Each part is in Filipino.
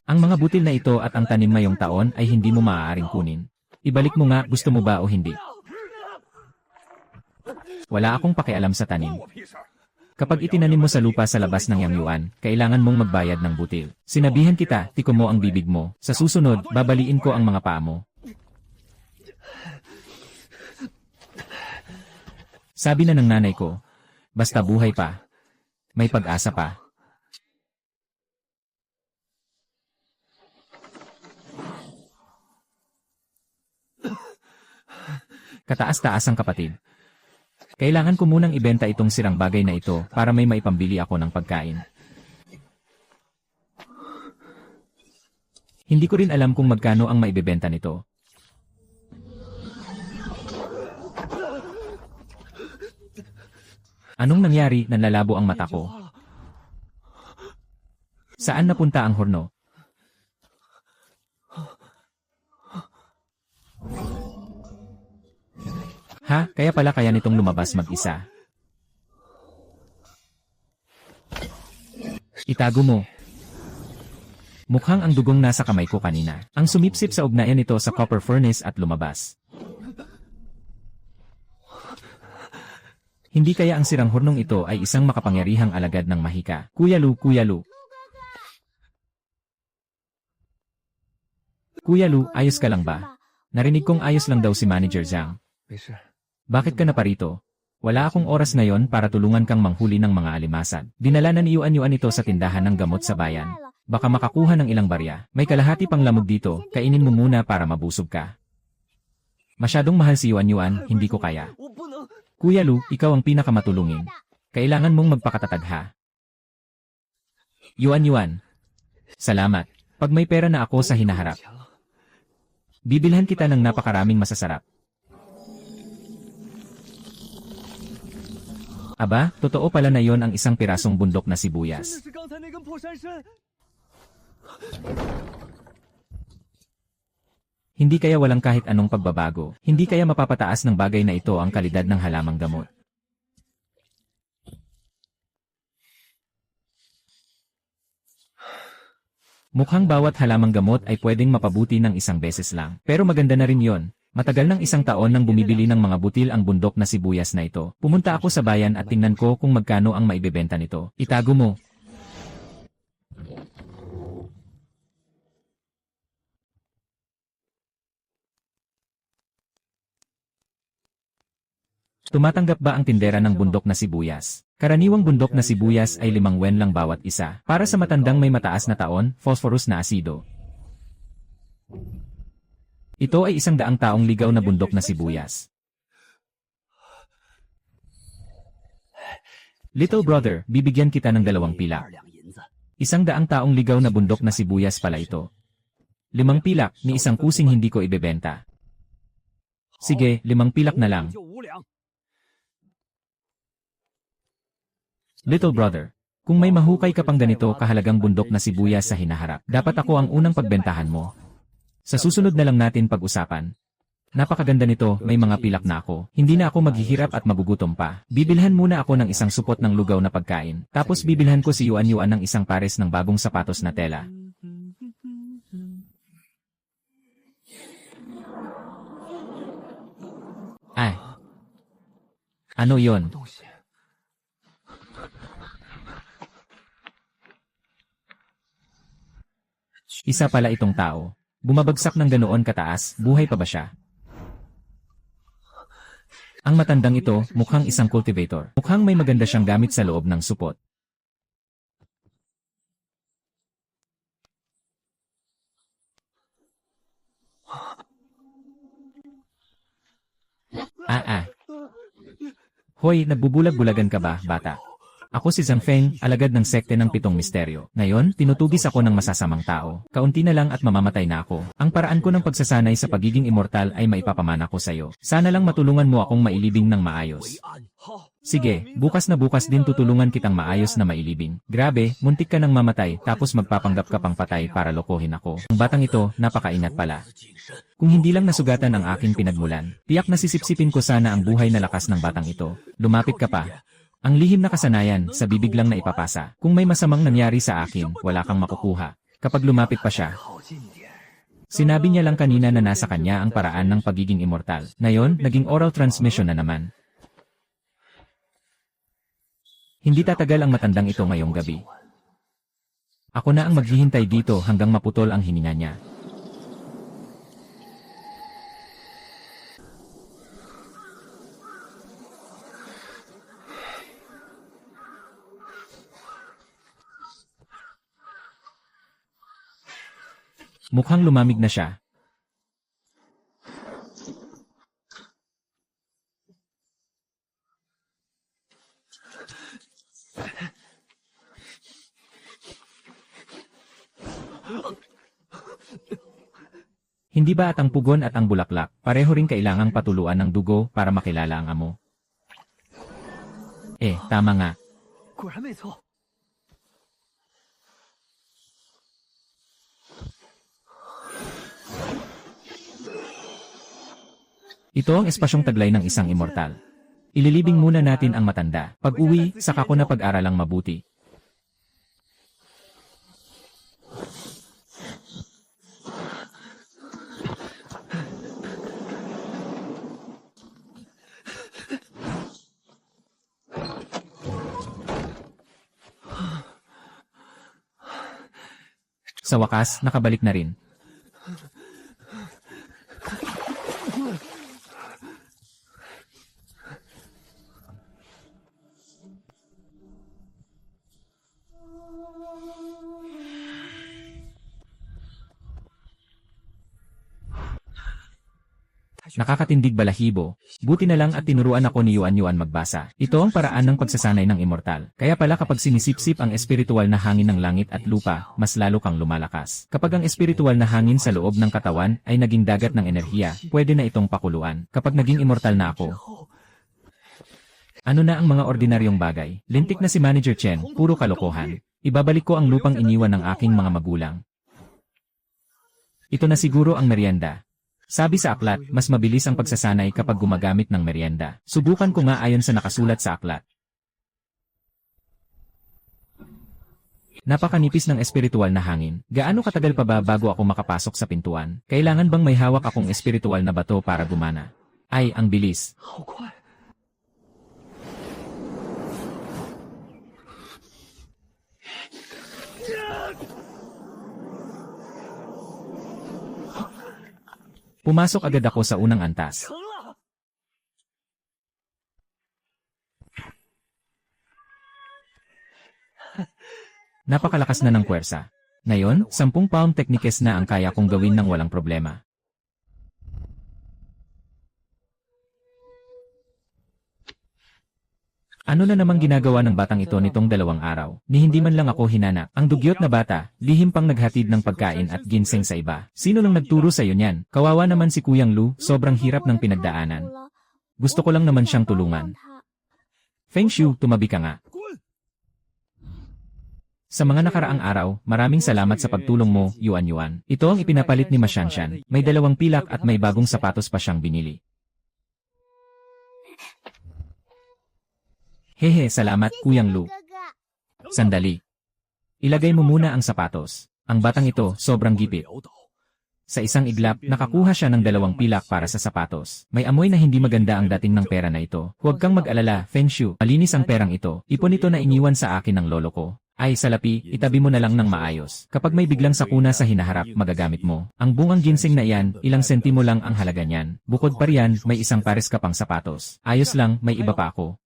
Ang mga butil na ito at ang tanim ngayong taon ay hindi mo maaaring kunin. Ibalik mo nga, gusto mo ba o hindi? Wala akong pakialam sa tanim. Kapag itinanim mo sa lupa sa labas ng Yangyuan, kailangan mong magbayad ng butil. Sinabihan kita, tiko mo ang bibig mo. Sa susunod, babaliin ko ang mga paa mo. Sabi na ng nanay ko, basta buhay pa, may pag-asa pa. Kataas-taas ang kapatid. Kailangan ko munang ibenta itong sirang bagay na ito para may maipambili ako ng pagkain. Hindi ko rin alam kung magkano ang maibebenta nito. Anong nangyari? Nanlalabo ang mata ko. Saan napunta ang horno? Ha? Kaya pala kaya nitong lumabas mag-isa. Itago mo. Mukhang ang dugong nasa kamay ko kanina. Ang sumipsip sa ugnayan nito sa copper furnace at lumabas. Hindi kaya ang sirang hornong ito ay isang makapangyarihang alagad ng mahika. Kuya Lu, Kuya Lu. Kuya Lu, ayos ka lang ba? Narinig kong ayos lang daw si Manager Zhang. Bakit ka na parito? Wala akong oras ngayon para tulungan kang manghuli ng mga alimasag. Dinala na ni Yuan ito sa tindahan ng gamot sa bayan. Baka makakuha ng ilang barya. May kalahati pang lamog dito, kainin mo muna para mabusog ka. Masyadong mahal si Yuan, hindi ko kaya. Kuya Lu, ikaw ang pinakamatulungin. Kailangan mong magpakatatag ha. Yuan. Salamat. Pag may pera na ako sa hinaharap, bibilhan kita ng napakaraming masasarap. Aba, totoo pala na yon ang isang pirasong bundok na sibuyas. Hindi kaya walang kahit anong pagbabago, hindi kaya mapapataas ng bagay na ito ang kalidad ng halamang gamot. Mukhang bawat halamang gamot ay pwedeng mapabuti ng isang beses lang. Pero maganda na rin yon. Matagal ng isang taon nang bumibili ng mga butil ang bundok na sibuyas na ito. Pumunta ako sa bayan at tingnan ko kung magkano ang maibebenta nito. Itago mo. Tumatanggap ba ang tindera ng bundok na sibuyas? Karaniwang bundok na sibuyas ay 5 wen lang bawat isa. Para sa matandang may mataas na taon, phosphorus na asido. Ito ay 100 taong ligaw na bundok na sibuyas. Little brother, bibigyan kita ng 2 pilak. 100 taong ligaw na bundok na sibuyas pala ito. 5 pilak, ni isang kusing hindi ko ibebenta. Sige, 5 pilak na lang. Little brother, kung may mahukay ka pang ganito kahalagang bundok na sibuyas sa hinaharap, dapat ako ang unang pagbentahan mo. Sa susunod na lang natin pag-usapan. Napakaganda nito, may mga pilak na ako. Hindi na ako maghihirap at magugutom pa. Bibilhan muna ako ng isang supot ng lugaw na pagkain. Tapos bibilhan ko si Yuan ng isang pares ng bagong sapatos na tela. Ay. Ano yon? Isa pala itong tao. Bumabagsak ng ganoon kataas, buhay pa ba siya? Ang matandang ito, mukhang isang cultivator. Mukhang may maganda siyang gamit sa loob ng supot. Hoy, nagbubulag-bulagan ka ba, bata? Ako si Zhang Feng, alagad ng sekte ng 7 misteryo. Ngayon, tinutugis ako ng masasamang tao. Kaunti na lang at mamamatay na ako. Ang paraan ko ng pagsasanay sa pagiging immortal ay maipapamana ko sa'yo. Sana lang matulungan mo akong mailibing ng maayos. Sige, bukas na bukas din tutulungan kitang maayos na mailibing. Grabe, muntik ka nang mamatay tapos magpapanggap ka pang patay para lokohin ako. Ang batang ito, napakaingat pala. Kung hindi lang nasugatan ang aking pinagmulan, tiyak na sisipsipin ko sana ang buhay na lakas ng batang ito. Lumapit ka pa. Ang lihim na kasanayan, sa bibig lang na ipapasa. Kung may masamang nangyari sa akin, wala kang makukuha. kapag lumapit pa siya. Sinabi niya lang kanina na nasa kanya ang paraan ng pagiging immortal. Ngayon, naging oral transmission na naman. Hindi tatagal ang matandang ito ngayong gabi. Ako na ang maghihintay dito hanggang maputol ang hininga niya. Mukhang lumamig na siya. Hindi ba at ang pugon at ang bulaklak, pareho ring kailangang patuluan ng dugo para makilala ang amo? Tama nga. Ito ang espasyong taglay ng isang immortal. Ililibing muna natin ang matanda. Pag-uwi, saka ko na pag-aralang mabuti. Sa wakas, nakabalik na rin. Nakakatindig balahibo. Buti na lang at tinuruan ako ni Yuan magbasa. Ito ang paraan ng pagsasanay ng immortal. Kaya pala kapag sinisipsip ang espiritual na hangin ng langit at lupa, mas lalo kang lumalakas. Kapag ang espiritual na hangin sa loob ng katawan ay naging dagat ng enerhiya, pwede na itong pakuluan. Kapag naging immortal na ako, ano na ang mga ordinaryong bagay? Lintik na si Manager Chen, puro kalokohan. Ibabalik ko ang lupang iniwan ng aking mga magulang. Ito na siguro ang merienda. Sabi sa aklat, mas mabilis ang pagsasanay kapag gumagamit ng merienda. Subukan ko nga ayon sa nakasulat sa aklat. Napakanipis ng espiritual na hangin. Gaano katagal pa ba bago ako makapasok sa pintuan? Kailangan bang may hawak akong espiritual na bato para gumana? Ay, ang bilis. Pumasok agad ako sa unang antas. Napakalakas na ng puwersa. Ngayon, 10 pound techniques na ang kaya kong gawin ng walang problema. Ano na namang ginagawa ng batang ito nitong 2 araw? Ni hindi man lang ako hinanap. Ang dugyot na bata, lihim pang naghatid ng pagkain at ginseng sa iba. Sino lang nagturo sa iyo niyan? Kawawa naman si Kuyang Lu, sobrang hirap ng pinagdaanan. Gusto ko lang naman siyang tulungan. Feng Shu, tumabi ka nga. Sa mga nakaraang araw, maraming salamat sa pagtulong mo, Yuan. Ito ang ipinapalit ni Ma Shanshan. May 2 pilak at may bagong sapatos pa siyang binili. Hehe, salamat, Kuyang Lu. Sandali. Ilagay mo muna ang sapatos. Ang batang ito, sobrang gipit. Sa isang iglap, nakakuha siya ng 2 pilak para sa sapatos. May amoy na hindi maganda ang dating ng pera na ito. Huwag kang mag-alala, Feng Shu. Malinis ang perang ito. Ipon ito na iniwan sa akin ng lolo ko. Ay, salapi, itabi mo na lang ng maayos. Kapag may biglang sakuna sa hinaharap, magagamit mo. Ang bungang ginseng na iyan, ilang sentimo lang ang halaga niyan. Bukod pa riyan, may 1 pares ka pang sapatos. Ayos lang, may iba pa ako.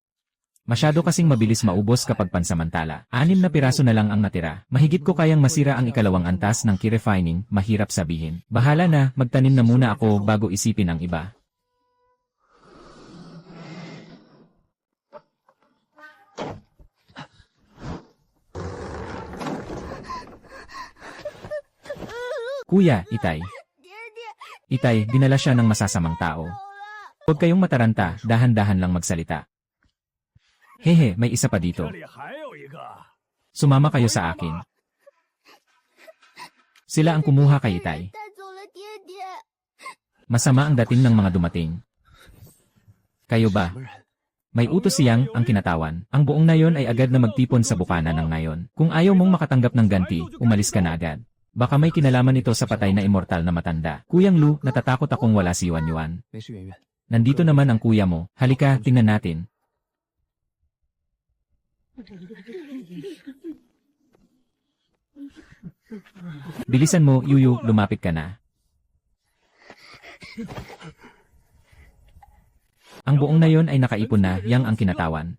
Masyado kasing mabilis maubos kapag pansamantala. 6 na piraso na lang ang natira. Mahigit ko kayang masira ang 2 antas ng key refining, mahirap sabihin. Bahala na, magtanim na muna ako bago isipin ang iba. Kuya, Itay. Itay, dinala siya ng masasamang tao. Huwag kayong mataranta, dahan-dahan lang magsalita. Hehe, may isa pa dito. Sumama kayo sa akin. Sila ang kumuha kay Itay. Masama ang dating ng mga dumating. Kayo ba? May utos siyang ang kinatawan. Ang buong nayon ay agad na magtipon sa bukana ng nayon. Kung ayaw mong makatanggap ng ganti, umalis ka na agad. Baka may kinalaman ito sa patay na immortal na matanda. Kuyang Lu, natatakot akong wala si Yuan Yuan. 没事，圆圆。 Nandito naman ang kuya mo. Halika, tingnan natin. Bilisan mo, Yuyu, lumapit ka na. Ang buong na yon ay nakaipon na, yang ang kinatawan.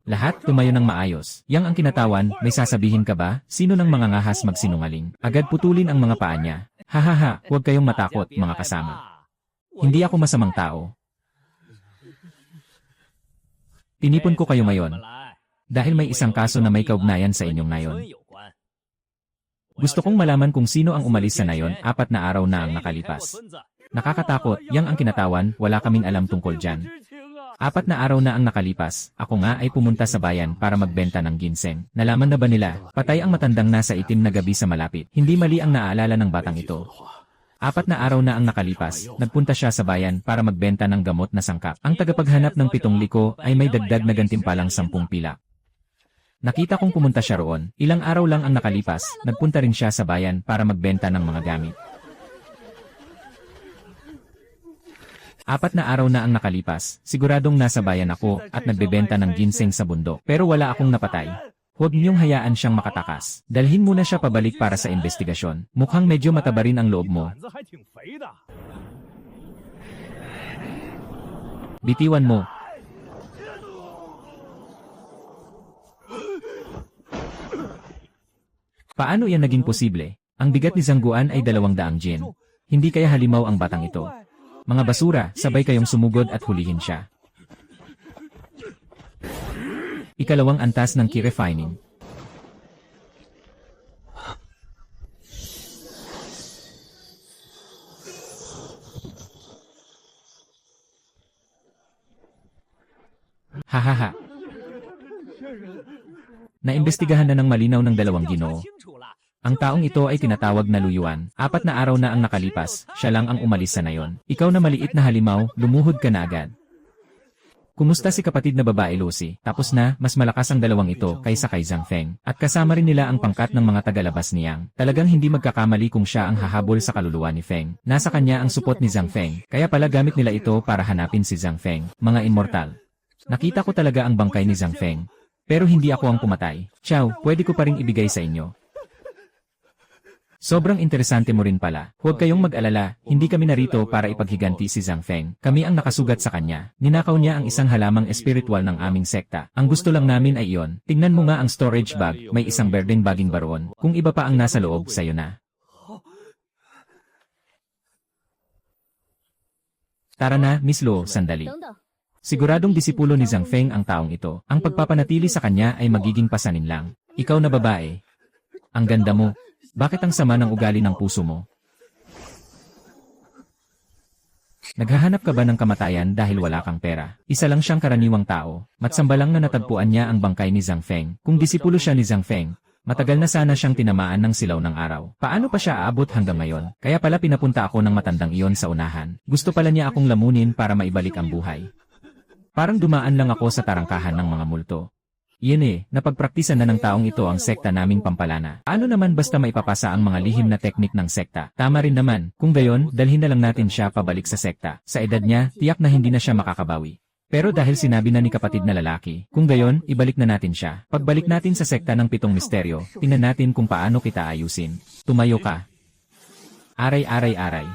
Lahat tumayo ng maayos. Yang ang kinatawan, may sasabihin ka ba? Sino ng mga ngahas magsinungaling? Agad putulin ang mga paa niya. Hahaha, huwag kayong matakot, mga kasama. Hindi ako masamang tao. Tinipon ko kayo ngayon. Dahil may isang kaso na may kaugnayan sa inyong nayon. Gusto kong malaman kung sino ang umalis sa nayon, 4 na araw na ang nakalipas. Nakakatakot, yang ang kinatawan, wala kaming alam tungkol dyan. 4 na araw na ang nakalipas, ako nga ay pumunta sa bayan para magbenta ng ginseng. Nalaman na ba nila, patay ang matandang nasa itim na gabi sa malapit. Hindi mali ang naaalala ng batang ito. 4 na araw na ang nakalipas, nagpunta siya sa bayan para magbenta ng gamot na sangkap. Ang tagapaghanap ng 7 liko ay may dagdag na gantimpalang 10 pilak. Nakita kong pumunta siya roon. Ilang araw lang ang nakalipas, nagpunta rin siya sa bayan para magbenta ng mga gamit. 4 na araw na ang nakalipas, siguradong nasa bayan ako at nagbebenta ng ginseng sa bundok. Pero wala akong napatay. Huwag niyong hayaan siyang makatakas. Dalhin muna siya pabalik para sa investigasyon. Mukhang medyo mataba rin ang loob mo. Bitiwan mo. Paano yan naging posible? Ang bigat ni Zhangguan ay 200 yen. Hindi kaya halimaw ang batang ito. Mga basura, sabay kayong sumugod at hulihin siya. Ikalawang antas ng key refining. Hahaha. Naimbestigahan na ng malinaw ng 2 ginoo. Ang taong ito ay tinatawag na Lu Yuan. 4 na araw na ang nakalipas, siya lang ang umalis sa nayon. Ikaw na maliit na halimaw, lumuhod ka na agad. Kumusta si kapatid na babae Lucy? Tapos na, mas malakas ang 2 ito kaysa kay Zhang Feng. At kasama rin nila ang pangkat ng mga tagalabas ni Yang. Talagang hindi magkakamali kung siya ang hahabol sa kaluluwa ni Feng. Nasa kanya ang supot ni Zhang Feng. Kaya pala gamit nila ito para hanapin si Zhang Feng. Mga immortal. Nakita ko talaga ang bangkay ni Zhang Feng. Pero hindi ako ang pumatay. Chow, pwede ko pa ring ibigay sa inyo. Sobrang interesante mo rin pala. Huwag kayong mag-alala, hindi kami narito para ipaghiganti si Zhang Feng. Kami ang nakasugat sa kanya. Ninakaw niya ang isang halamang espiritual ng aming sekta. Ang gusto lang namin ay iyon. Tingnan mo nga ang storage bag, may isang berdeng baging baroon. Kung iba pa ang nasa loob, sayo na. Tara na, Miss Lo, sandali. Siguradong disipulo ni Zhang Feng ang taong ito. Ang pagpapanatili sa kanya ay magiging pasanin lang. Ikaw na babae. Ang ganda mo. Bakit ang sama ng ugali ng puso mo? Naghahanap ka ba ng kamatayan dahil wala kang pera? Isa lang siyang karaniwang tao. Matsambalang na natagpuan niya ang bangkay ni Zhang Feng. Kung disipulo siya ni Zhang Feng, matagal na sana siyang tinamaan ng silaw ng araw. Paano pa siya aabot hanggang ngayon? Kaya pala pinapunta ako ng matandang iyon sa unahan. Gusto pala niya akong lamunin para maibalik ang buhay. Parang dumaan lang ako sa tarangkahan ng mga multo. Iyan napagpraktisan na ng taong ito ang sekta naming Pampalana. Ano naman basta maipapasa ang mga lihim na teknik ng sekta? Tama rin naman, kung gayon, dalhin na lang natin siya pabalik sa sekta. Sa edad niya, tiyak na hindi na siya makakabawi. Pero dahil sinabi na ni kapatid na lalaki, kung gayon, ibalik na natin siya. Pagbalik natin sa sekta ng 7 misteryo, tingnan natin kung paano kita ayusin. Tumayo ka. Aray aray aray.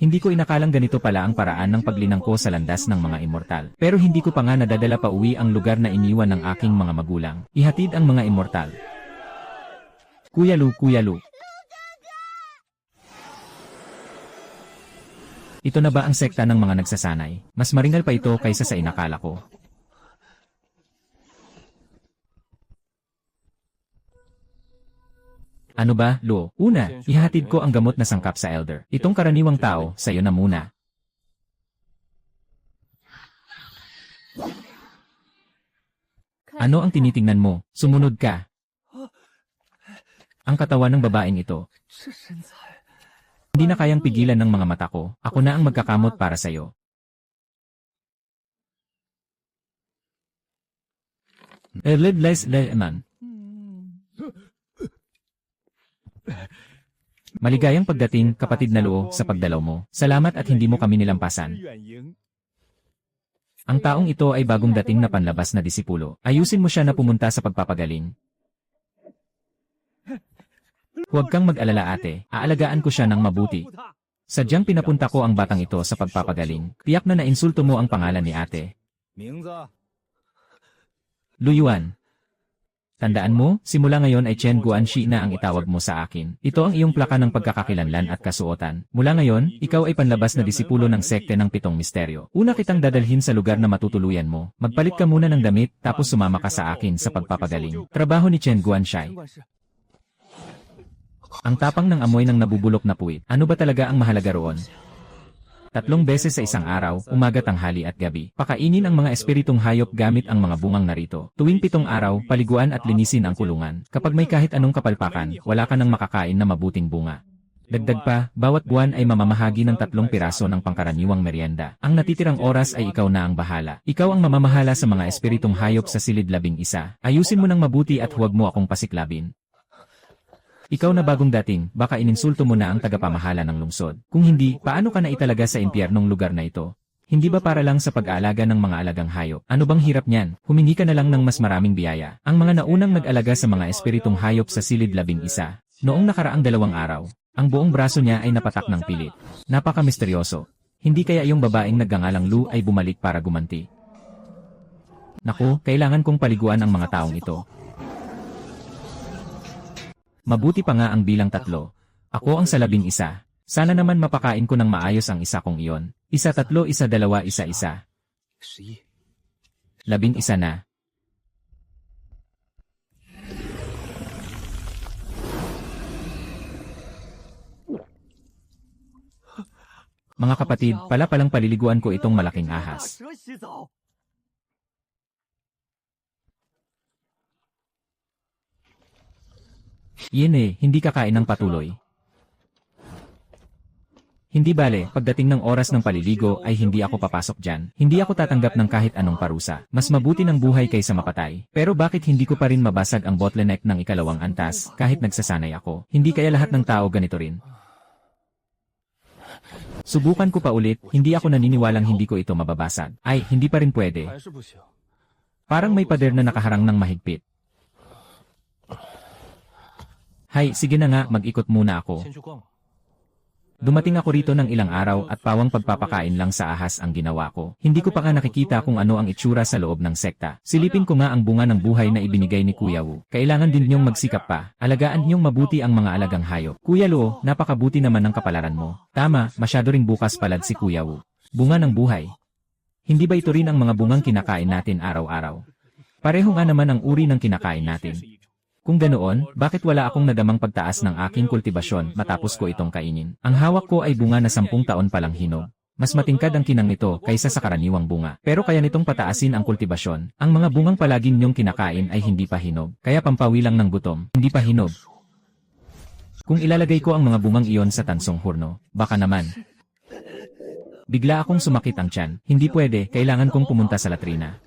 Hindi ko inakalang ganito pala ang paraan ng paglinang ko sa landas ng mga immortal. Pero hindi ko pa nga nadadala pa uwi ang lugar na iniwan ng aking mga magulang. Ihatid ang mga immortal. Kuya Lu, Kuya Lu. Ito na ba ang sekta ng mga nagsasanay? Mas maringal pa ito kaysa sa inakala ko. Ano ba, Lo? Una, ihahatid ko ang gamot na sangkap sa elder. Itong karaniwang tao, sayo na muna. Ano ang tinitingnan mo? Sumunod ka. Ang katawan ng babaeng ito. Hindi na kayang pigilan ng mga mata ko. Ako na ang magkakamot para sayo. Erledles leman. Maligayang pagdating, kapatid na Luo, sa pagdalaw mo. Salamat at hindi mo kami nilampasan. Ang taong ito ay bagong dating na panlabas na disipulo. Ayusin mo siya na pumunta sa pagpapagaling. Huwag kang mag-alala ate, aalagaan ko siya ng mabuti. Sadyang pinapunta ko ang batang ito sa pagpapagaling. Tiyak na nainsulto mo ang pangalan ni ate. Luyuan. Tandaan mo, simula ngayon ay Chen Guanxi na ang itawag mo sa akin. Ito ang iyong plaka ng pagkakakilanlan at kasuotan. Mula ngayon, ikaw ay panlabas na disipulo ng sekte ng Pitong Misteryo. Una kitang dadalhin sa lugar na matutuluyan mo. Magpalit ka muna ng damit, tapos sumama ka sa akin sa pagpapagaling. Trabaho ni Chen Guanxi. Ang tapang ng amoy ng nabubulok na puwit. Ano ba talaga ang mahalaga roon? 3 beses sa isang araw, umaga, tanghali at gabi. Pakainin ang mga espiritong hayop gamit ang mga bungang narito. Tuwing 7 araw, paliguan at linisin ang kulungan. Kapag may kahit anong kapalpakan, wala ka nang makakain na mabuting bunga. Dagdag pa, bawat buwan ay mamamahagi ng 3 piraso ng pangkaraniwang merienda. Ang natitirang oras ay ikaw na ang bahala. Ikaw ang mamamahala sa mga espiritong hayop sa silid 11. Ayusin mo ng mabuti at huwag mo akong pasiklabin. Ikaw na bagong dating, baka ininsulto mo na ang tagapamahala ng lungsod. Kung hindi, paano ka na italaga sa impyernong lugar na ito? Hindi ba para lang sa pag-aalaga ng mga alagang hayop? Ano bang hirap niyan? Humingi ka na lang ng mas maraming biyaya. Ang mga naunang nag-alaga sa mga espiritong hayop sa silid 11. Noong nakaraang 2 araw, ang buong braso niya ay napatak ng pilit. Napaka-misteryoso. Hindi kaya yung babaeng nagngangalang Lu ay bumalik para gumanti? Naku, kailangan kong paliguan ang mga taong ito. Mabuti pa nga ang bilang 3. Ako ang sa 11. Sana naman mapakain ko ng maayos ang isa kong iyon. 1, 3, 1, 2, 1, 1. 11 na. Mga kapatid, palang paliliguan ko itong malaking ahas. Yene, hindi kakain ng patuloy. Hindi bale, pagdating ng oras ng paliligo ay hindi ako papasok dyan. Hindi ako tatanggap ng kahit anong parusa. Mas mabuti ng buhay kaysa mapatay. Pero bakit hindi ko pa rin mabasag ang bottleneck ng 2 antas kahit nagsasanay ako? Hindi kaya lahat ng tao ganito rin? Subukan ko pa ulit, hindi ako naniniwalang hindi ko ito mababasag. Ay, hindi pa rin pwede. Parang may pader na nakaharang ng mahigpit. Hay, sige na nga, mag-ikot muna ako. Dumating ako rito ng ilang araw at pawang pagpapakain lang sa ahas ang ginawa ko. Hindi ko pa nga nakikita kung ano ang itsura sa loob ng sekta. Silipin ko nga ang bunga ng buhay na ibinigay ni Kuya Wu. Kailangan din niyong magsikap pa. Alagaan niyong mabuti ang mga alagang hayop. Kuya Luo, napakabuti naman ng kapalaran mo. Tama, masyado ring bukas palad si Kuya Wu. Bunga ng buhay. Hindi ba ito rin ang mga bungang kinakain natin araw-araw? Pareho nga naman ang uri ng kinakain natin. Kung ganoon, bakit wala akong nadamang pagtaas ng aking kultibasyon matapos ko itong kainin? Ang hawak ko ay bunga na 10 taon palang hinog. Mas matingkad ang kinang nito kaysa sa karaniwang bunga. Pero kaya nitong pataasin ang kultibasyon. Ang mga bungang palaging niyong kinakain ay hindi pa hinog. Kaya pampawi lang ng gutom, hindi pa hinog. Kung ilalagay ko ang mga bungang iyon sa tansong hurno, baka naman. Bigla akong sumakit ang tiyan. Hindi pwede, kailangan kong pumunta sa latrina.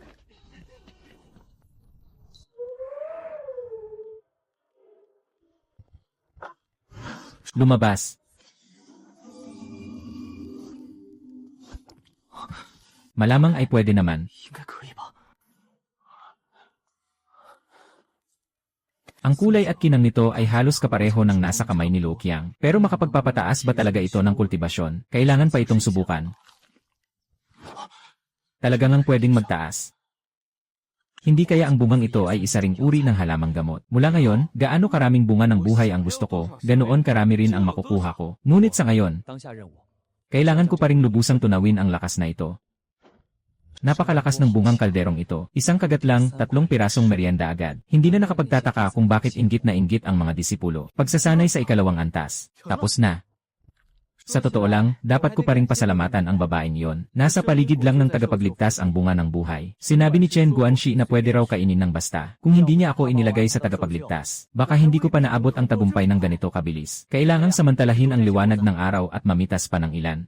Lumabas. Malamang ay pwede naman. Ang kulay at kinang nito ay halos kapareho ng nasa kamay ni Luo Qiang. Pero makapagpapataas ba talaga ito ng kultibasyon? Kailangan pa itong subukan. Talagang ang pwedeng magtaas. Hindi kaya ang bungang ito ay isa ring uri ng halamang gamot. Mula ngayon, gaano karaming bunga ng buhay ang gusto ko, ganoon karami rin ang makukuha ko. Ngunit sa ngayon, kailangan ko pa ring lubusang tunawin ang lakas na ito. Napakalakas ng bungang kalderong ito. Isang kagat lang, 3 pirasong merienda agad. Hindi na nakapagtataka kung bakit inggit na inggit ang mga disipulo. Pagsasanay sa 2 antas. Tapos na. Sa totoo lang, dapat ko pa ring pasalamatan ang babaeng iyon. Nasa paligid lang ng tagapagligtas ang bunga ng buhay. Sinabi ni Chen Guanxi na pwede raw kainin ng basta. Kung hindi niya ako inilagay sa tagapagligtas, baka hindi ko pa naabot ang tagumpay ng ganito kabilis. Kailangang samantalahin ang liwanag ng araw at mamitas pa ng ilan.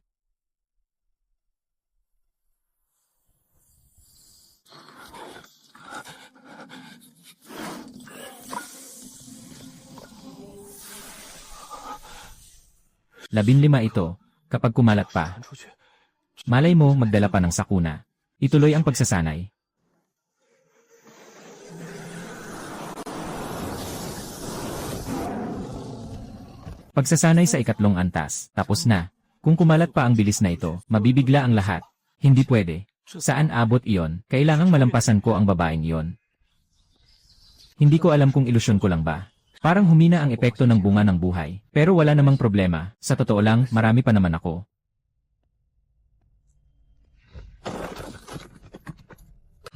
15 ito. Kapag kumalat pa, malay mo magdala pa ng sakuna. Ituloy ang pagsasanay. Pagsasanay sa ikatlong antas, tapos na. Kung kumalat pa ang bilis na ito, mabibigla ang lahat. Hindi pwede. Saan abot iyon? Kailangang malampasan ko ang babaeng iyon. Hindi ko alam kung ilusyon ko lang ba. Parang humina ang epekto ng bunga ng buhay. Pero wala namang problema. Sa totoo lang, marami pa naman ako.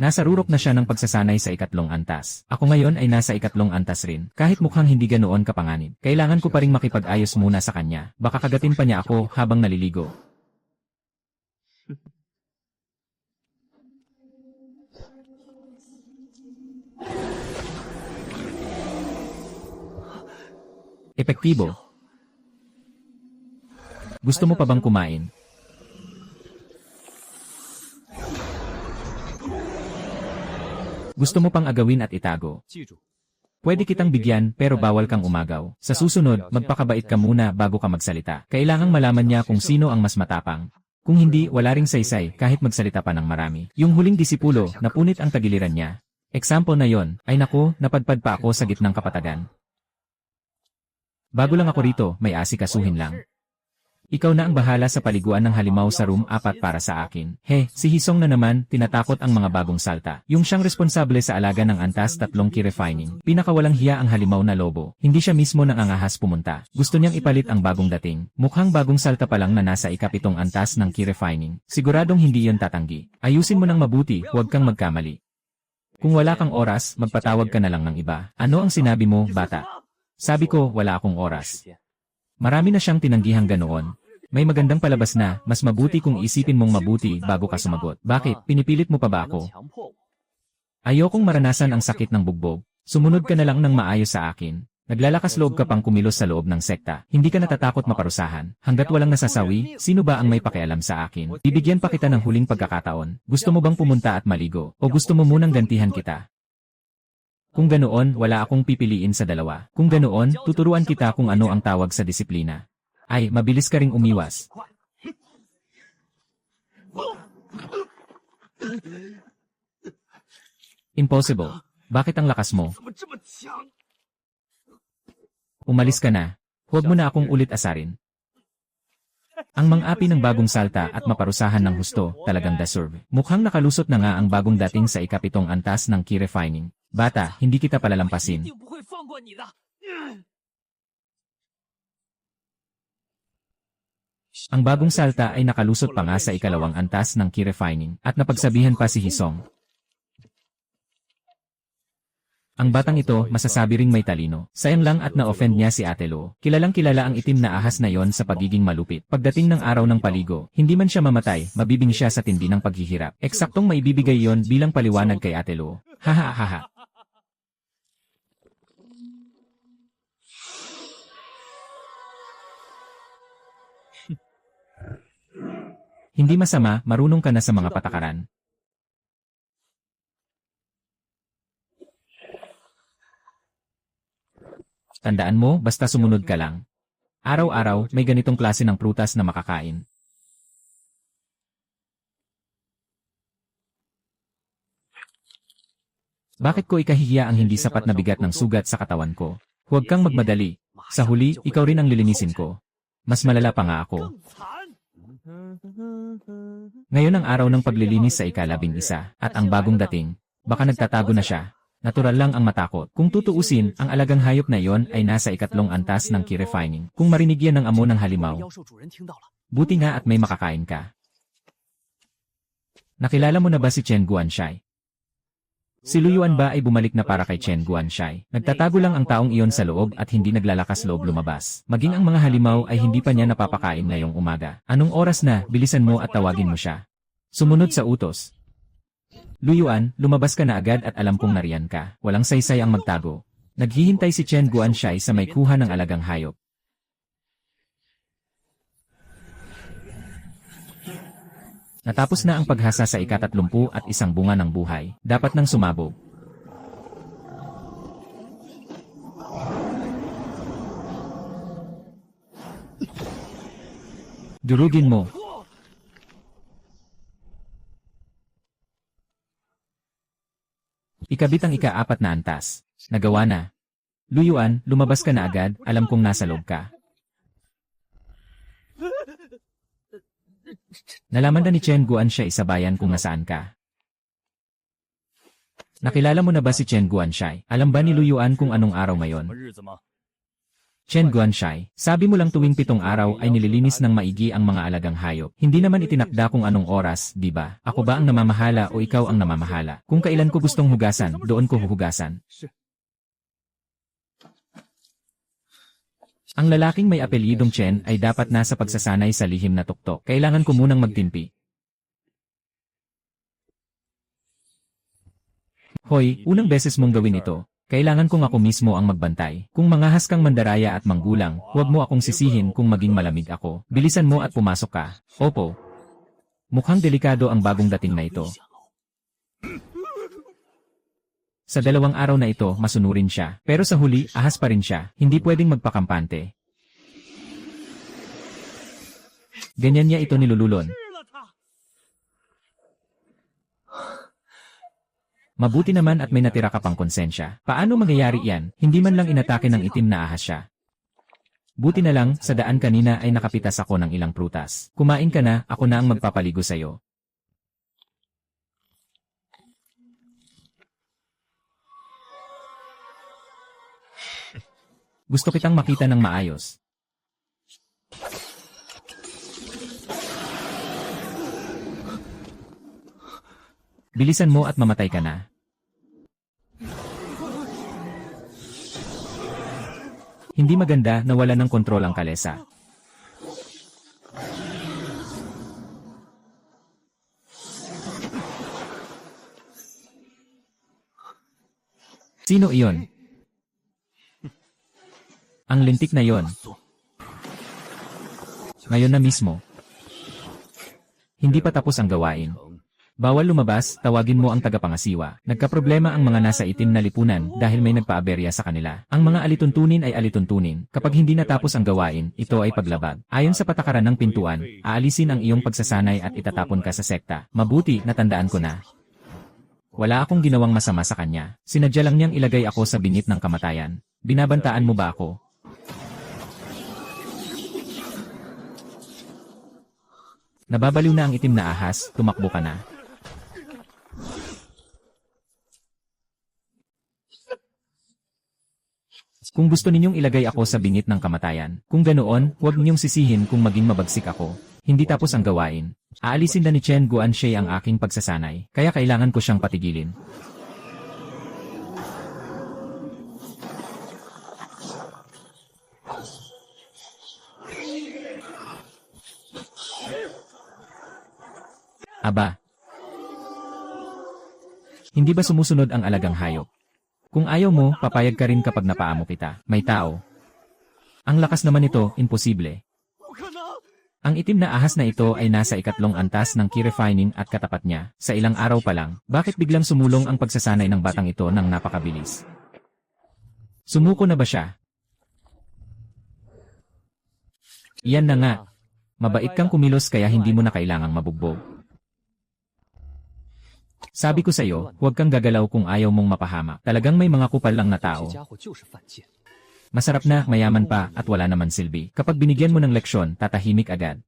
Nasa rurok na siya ng pagsasanay sa ikatlong antas. Ako ngayon ay nasa ikatlong antas rin. Kahit mukhang hindi ganoon kapanganib. Kailangan ko pa ring makipag-ayos muna sa kanya. Baka kagatin pa niya ako habang naliligo. Epektibo. Gusto mo pa bang kumain? Gusto mo pang agawin at itago? Pwede kitang bigyan pero bawal kang umagaw. Sa susunod, magpakabait ka muna bago ka magsalita. Kailangang malaman niya kung sino ang mas matapang. Kung hindi, wala ring saysay kahit magsalita pa ng marami. Yung huling disipulo, napunit ang tagiliran niya. Example na yon, ay naku, napadpad pa ako sa gitnang kapatagan. Bago lang ako rito, may asikasuhin lang. Ikaw na ang bahala sa paliguan ng halimaw sa room 4 para sa akin. Si Hisong na naman, tinatakot ang mga bagong salta. Yung siyang responsable sa alaga ng antas 3 key refining. Pinakawalang hiya ang halimaw na lobo. Hindi siya mismo nang angahas pumunta. Gusto niyang ipalit ang bagong dating. Mukhang bagong salta pa lang na nasa ikapitong antas ng key refining. Siguradong hindi yon tatanggi. Ayusin mo nang mabuti, huwag kang magkamali. Kung wala kang oras, magpatawag ka na lang ng iba. Ano ang sinabi mo, bata? Sabi ko, wala akong oras. Marami na siyang tinanggihang ganoon. May magandang palabas na, mas mabuti kung isipin mong mabuti bago ka sumagot. Bakit? Pinipilit mo pa ba ako? Ayokong maranasan ang sakit ng bugbog. Sumunod ka na lang ng maayos sa akin. Naglalakas loob ka pang kumilos sa loob ng sekta. Hindi ka natatakot maparusahan. Hanggat walang nasasawi, sino ba ang may pakialam sa akin? Bibigyan pa kita ng huling pagkakataon. Gusto mo bang pumunta at maligo? O gusto mo munang gantihan kita? Kung ganoon, wala akong pipiliin sa dalawa. Kung ganoon, tuturuan kita kung ano ang tawag sa disiplina. Ay, mabilis ka ring umiwas. Impossible. Bakit ang lakas mo? Umalis ka na. Huwag mo na akong ulit asarin. Ang mang-api ng bagong salta at maparusahan ng husto, talagang deserve. Mukhang nakalusot na nga ang bagong dating sa ikapitong antas ng key refining. Bata, hindi kita palalampasin. Ang bagong salta ay nakalusot pa nga sa ikalawang antas ng key refining at napagsabihan pa si Hisong. Ang batang ito, masasabi ring may talino. Sayang lang at na-offend niya si Ate Lo. Kilalang kilala ang itim na ahas na yon sa pagiging malupit. Pagdating ng araw ng paligo, hindi man siya mamatay, mabibing siya sa tindi ng paghihirap. Eksaktong maibibigay yon bilang paliwanag kay Ate Lo. Hahaha. Hindi masama, marunong ka na sa mga patakaran. Tandaan mo, basta sumunod ka lang. Araw-araw, may ganitong klase ng prutas na makakain. Bakit ko ikahihiya ang hindi sapat na bigat ng sugat sa katawan ko? Huwag kang magmadali. Sa huli, ikaw rin ang lilinisin ko. Mas malala pa nga ako. Ngayon ang araw ng paglilinis sa ika-11 at ang bagong dating, baka nagtatago na siya. Natural lang ang matakot. Kung tutuusin, ang alagang hayop na iyon ay nasa ikatlong antas ng key refining. Kung marinig yan ng amo ng halimaw, buti nga at may makakain ka. Nakilala mo na ba si Chen Guanshai? Si Luyuan ba ay bumalik na para kay Chen Guanshai? Nagtatago lang ang taong iyon sa loob at hindi naglalakas loob lumabas. Maging ang mga halimaw ay hindi pa niya napapakain ngayong umaga. Anong oras na? Bilisan mo at tawagin mo siya. Sumunod sa utos. Luyuan, lumabas ka na agad at alam kong nariyan ka. Walang saysay ang magtago. Naghihintay si Chen Guanshai sa may kuha ng alagang hayop. Natapos na ang paghasa sa ika-31 bunga ng buhay. Dapat nang sumabog. Durugin mo. Ikabit ang ika-4 na antas. Nagawa na. Lu Yuan, lumabas ka na agad, alam kong nasa loob ka. Nalaman na ni Chen Guanshai sa bayan kung nasaan ka. Nakilala mo na ba si Chen Guanshai? Alam ba ni Lu Yuan kung anong araw ngayon? Chen Guanshai, sabi mo lang tuwing 7 araw ay nililinis ng maigi ang mga alagang hayop. Hindi naman itinakda kung anong oras, di ba? Ako ba ang namamahala o ikaw ang namamahala? Kung kailan ko gustong hugasan, doon ko huhugasan. Ang lalaking may apelyidong Chen ay dapat nasa pagsasanay sa lihim na tuktok. Kailangan ko munang magtimpi. Hoy, unang beses mong gawin ito. Kailangan kong ako mismo ang magbantay. Kung mangahas kang mandaraya at manggulang, huwag mo akong sisihin kung maging malamig ako. Bilisan mo at pumasok ka. Opo. Mukhang delikado ang bagong dating na ito. Sa 2 araw na ito, masunurin siya. Pero sa huli, ahas pa rin siya. Hindi pwedeng magpakampante. Ganyan niya ito nilululon. Mabuti naman at may natira ka pang konsensya. Paano mangyayari yan? Hindi man lang inatake ng itim na ahas siya. Buti na lang, sa daan kanina ay nakapitas ako ng ilang prutas. Kumain ka na, ako na ang magpapaligo sa'yo. Gusto kitang makita ng maayos. Bilisan mo at mamatay ka na. Hindi maganda na wala ng kontrol ang kalesa. Sino iyon? Ang lintik na yon. Ngayon na mismo. Hindi pa tapos ang gawain. Bawal lumabas, tawagin mo ang tagapangasiwa. Nagkaproblema ang mga nasa itim na lipunan dahil may nagpaaberya sa kanila. Ang mga alituntunin ay alituntunin. Kapag hindi natapos ang gawain, ito ay paglabag. Ayon sa patakaran ng pintuan, aalisin ang iyong pagsasanay at itatapon ka sa sekta. Mabuti, natandaan ko na. Wala akong ginawang masama sa kanya. Sinadya lang niyang ilagay ako sa bingit ng kamatayan. Binabantaan mo ba ako? Nababaliw na ang itim na ahas, tumakbo ka na. Kung gusto ninyong ilagay ako sa bingit ng kamatayan, kung ganoon, huwag ninyong sisihin kung maging mabagsik ako. Hindi tapos ang gawain. Aalisin na ni Chen Guanshai ang aking pagsasanay, kaya kailangan ko siyang patigilin. Aba. Hindi ba sumusunod ang alagang hayop? Kung ayaw mo, papayag ka rin kapag napaamo kita. May tao. Ang lakas naman ito, imposible. Ang itim na ahas na ito ay nasa 3 antas ng key refining at katapat niya. Sa ilang araw pa lang, bakit biglang sumulong ang pagsasanay ng batang ito ng napakabilis? Sumuko na ba siya? Iyan na nga. Mabait kang kumilos kaya hindi mo na kailangang mabugbog. Sabi ko sa'yo, huwag kang gagalaw kung ayaw mong mapahamak. Talagang may mga kupal lang na tao. Masarap na, mayaman pa, at wala naman silbi. Kapag binigyan mo ng leksyon, tatahimik agad.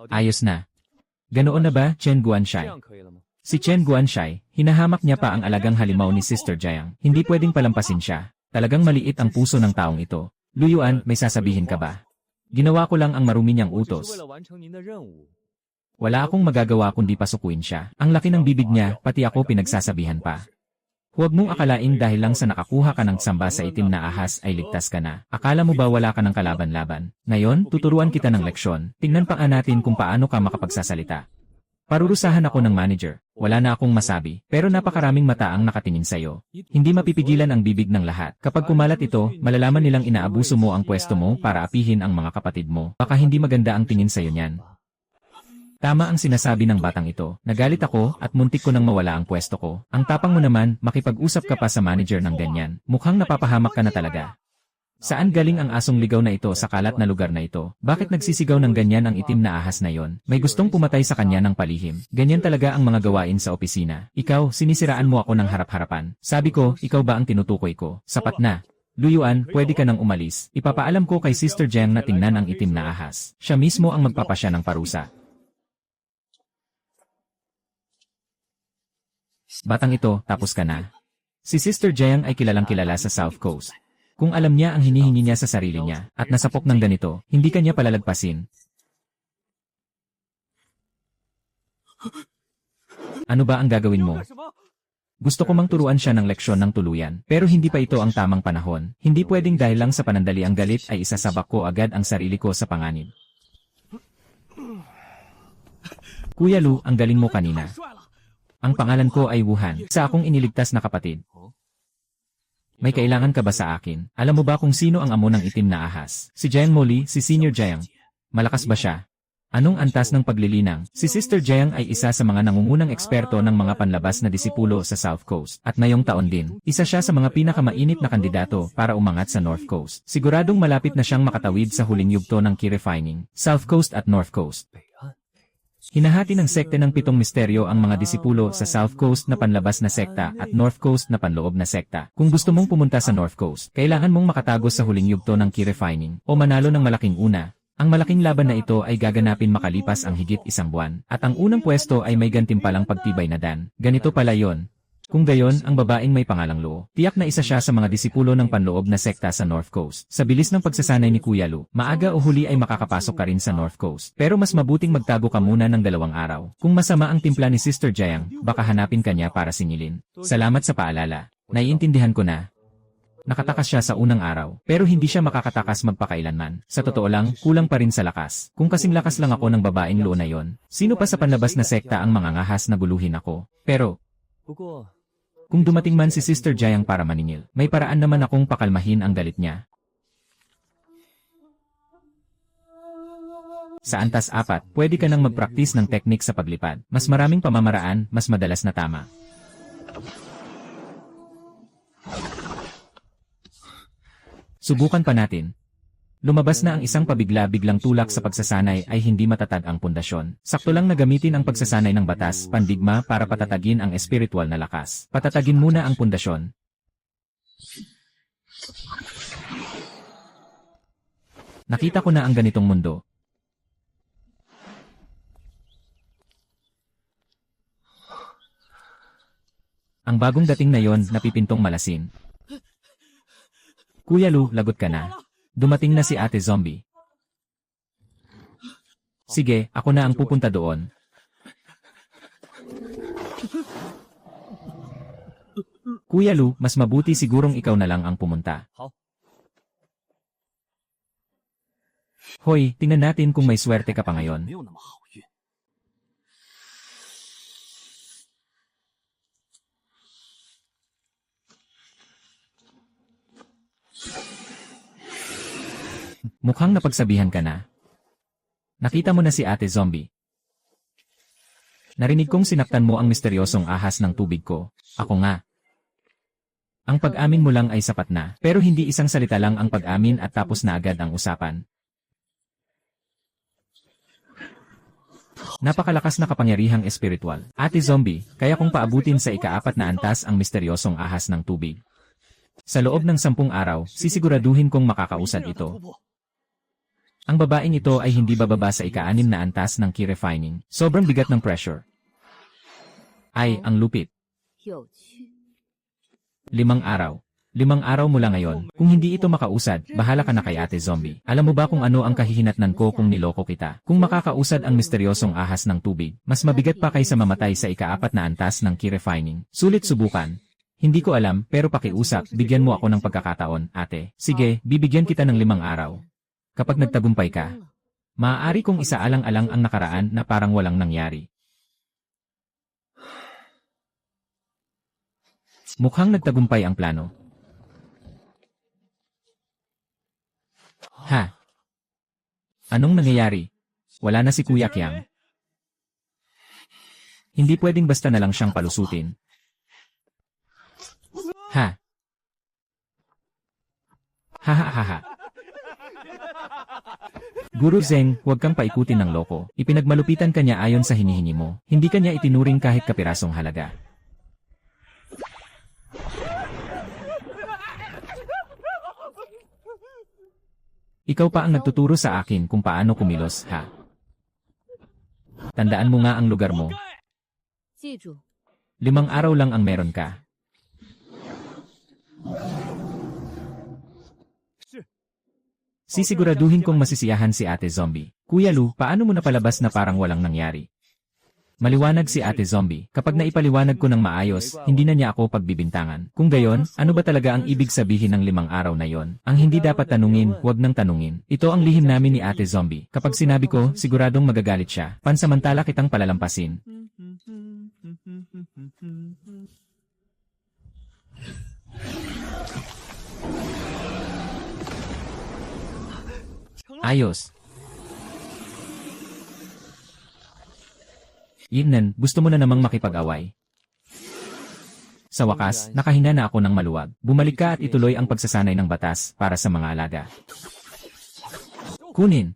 Ayos na. Ganoon na ba, Chen Guanshai? Si Chen Guanshai, hinahamak niya pa ang alagang halimaw ni Sister Jiang. Hindi pwedeng palampasin siya. Talagang maliit ang puso ng taong ito. Lu Yuan, may sasabihin ka ba? Ginawa ko lang ang marumi niyang utos. Wala akong magagawa kundi pasukuin siya. Ang laki ng bibig niya, pati ako pinagsasabihan pa. Huwag mong akalain dahil lang sa nakakuha ka ng samba sa itim na ahas ay ligtas ka na. Akala mo ba wala ka ng kalaban-laban? Ngayon, tuturuan kita ng leksyon. Tingnan pa nga natin kung paano ka makapagsasalita. Parurusahan ako ng manager. Wala na akong masabi, pero napakaraming mata ang nakatingin sa'yo. Hindi mapipigilan ang bibig ng lahat. Kapag kumalat ito, malalaman nilang inaabuso mo ang pwesto mo para apihin ang mga kapatid mo. Baka hindi maganda ang tingin sa'yo niyan. Tama ang sinasabi ng batang ito. Nagalit ako at muntik ko nang mawala ang pwesto ko. Ang tapang mo naman, makipag-usap ka pa sa manager ng ganyan. Mukhang napapahamak ka na talaga. Saan galing ang asong ligaw na ito sa kalat na lugar na ito? Bakit nagsisigaw ng ganyan ang itim na ahas na yon? May gustong pumatay sa kanya ng palihim. Ganyan talaga ang mga gawain sa opisina. Ikaw, sinisiraan mo ako ng harap-harapan. Sabi ko, ikaw ba ang tinutukoy ko? Sapat na. Luyuan, pwede ka nang umalis. Ipapaalam ko kay Sister Jiang na tingnan ang itim na ahas. Siya mismo ang magpapasya ng parusa. Batang ito, tapos ka na. Si Sister Jiang ay kilalang kilala sa South Coast. Kung alam niya ang hinihingi niya sa sarili niya, at nasapok ng ganito, hindi kanya palalagpasin. Ano ba ang gagawin mo? Gusto ko mang turuan siya ng leksyon ng tuluyan, pero hindi pa ito ang tamang panahon. Hindi pwedeng dahil lang sa panandali ang galit ay isasabak ko agad ang sarili ko sa panganib. Kuya Lu, ang galing mo kanina. Ang pangalan ko ay Wuhan, sa akong iniligtas na kapatid. May kailangan ka ba sa akin? Alam mo ba kung sino ang amo ng itim na ahas? Si Jiang Moli, si Senior Jiang. Malakas ba siya? Anong antas ng paglilinang? Si Sister Jiang ay isa sa mga nangungunang eksperto ng mga panlabas na disipulo sa South Coast. At ngayong taon din, isa siya sa mga pinakamainit na kandidato para umangat sa North Coast. Siguradong malapit na siyang makatawid sa huling yugto ng key refining, South Coast at North Coast. Hinahati ng sekte ng 7 misteryo ang mga disipulo sa South Coast na panlabas na sekta at North Coast na panloob na sekta. Kung gusto mong pumunta sa North Coast, kailangan mong makatago sa huling yugto ng key refining o manalo ng malaking una. Ang malaking laban na ito ay gaganapin makalipas ang higit 1 buwan, at ang unang pwesto ay may gantimpalang pagtibay na dan. Ganito pala yon. Kung gayon, ang babaeng may pangalang Luo, tiyak na isa siya sa mga disipulo ng panloob na sekta sa North Coast. Sa bilis ng pagsasanay ni Kuya Lu, maaga o huli ay makakapasok ka rin sa North Coast. Pero mas mabuting magtago ka muna ng 2 araw. Kung masama ang timpla ni Sister Jiang, baka hanapin ka niya para singilin. Salamat sa paalala. Naiintindihan ko na. Nakatakas siya sa unang araw, pero hindi siya makakatakas magpakailanman. Sa totoo lang, kulang pa rin sa lakas. Kung kasing lakas lang ako ng babaeng Luo na yon, sino pa sa panlabas na sekta ang mangangahas na guluhin ako? Pero, kung dumating man si Sister Jiang para maningil, may paraan naman akong pakalmahin ang galit niya. Sa antas 4, pwede ka nang magpraktis ng teknik sa paglipad. Mas maraming pamamaraan, mas madalas na tama. Subukan pa natin. Lumabas na ang isang pabigla-biglang tulak sa pagsasanay ay hindi matatag ang pundasyon. Sakto lang na gamitin ang pagsasanay ng batas, pandigma para patatagin ang espiritual na lakas. Patatagin muna ang pundasyon. Nakita ko na ang ganitong mundo. Ang bagong dating na yon, napipintong malasin. Kuya Lu, lagot ka na. Dumating na si Ate Zombie. Sige, ako na ang pupunta doon. Kuya Lu, mas mabuti sigurong ikaw na lang ang pumunta. Hoy, tingnan natin kung may swerte ka pa ngayon. Mukhang napagsabihan ka na. Nakita mo na si Ate Zombie. Narinig kong sinaktan mo ang misteryosong ahas ng tubig ko. Ako nga. Ang pag-amin mo lang ay sapat na, pero hindi isang salita lang ang pag-amin at tapos na agad ang usapan. Napakalakas na kapangyarihang espiritual. Ate Zombie, kaya kong paabutin sa ika-4 na antas ang misteryosong ahas ng tubig. Sa loob ng 10 araw, sisiguraduhin kong makakausad ito. Ang babaeng ito ay hindi bababa sa ika-6 na antas ng key refining. Sobrang bigat ng pressure. Ay, ang lupit. 5 araw. 5 araw mula ngayon. Kung hindi ito makausad, bahala ka na kay Ate Zombie. Alam mo ba kung ano ang kahihinatnan ko kung niloko kita? Kung makakausad ang misteryosong ahas ng tubig, mas mabigat pa kaysa mamatay sa ika-4 na antas ng key refining. Sulit subukan. Hindi ko alam, pero pakiusap, bigyan mo ako ng pagkakataon, ate. Sige, bibigyan kita ng 5 araw. Kapag nagtagumpay ka, maaari kong isaalang-alang ang nakaraan na parang walang nangyari. Mukhang nagtagumpay ang plano. Ha? Anong nangyayari? Wala na si Kuya Qiang. Hindi pwedeng basta na lang siyang palusutin. Ha? Hahaha. Guru Zeng, huwag kang paikutin ng loko. Ipinagmalupitan ka niya ayon sa hinihingi mo. Hindi ka niya itinuring kahit kapirasong halaga. Ikaw pa ang nagtuturo sa akin kung paano kumilos, ha? Tandaan mo nga ang lugar mo. 记住， 5 araw lang ang meron ka. Sisiguraduhin kong masisiyahan si Ate Zombie. Kuya Lu, paano mo napalabas na parang walang nangyari? Maliwanag si Ate Zombie. Kapag naipaliwanag ko ng maayos, hindi na niya ako pagbibintangan. Kung gayon, ano ba talaga ang ibig sabihin ng 5 araw na yon? Ang hindi dapat tanungin, huwag nang tanungin. Ito ang lihim namin ni Ate Zombie. Kapag sinabi ko, siguradong magagalit siya. Pansamantala kitang palalampasin. Ayos. Yingnan, gusto mo na namang makipag-away. Sa wakas, nakahina na ako ng maluwag. Bumalik ka at ituloy ang pagsasanay ng batas para sa mga alaga. Kunin.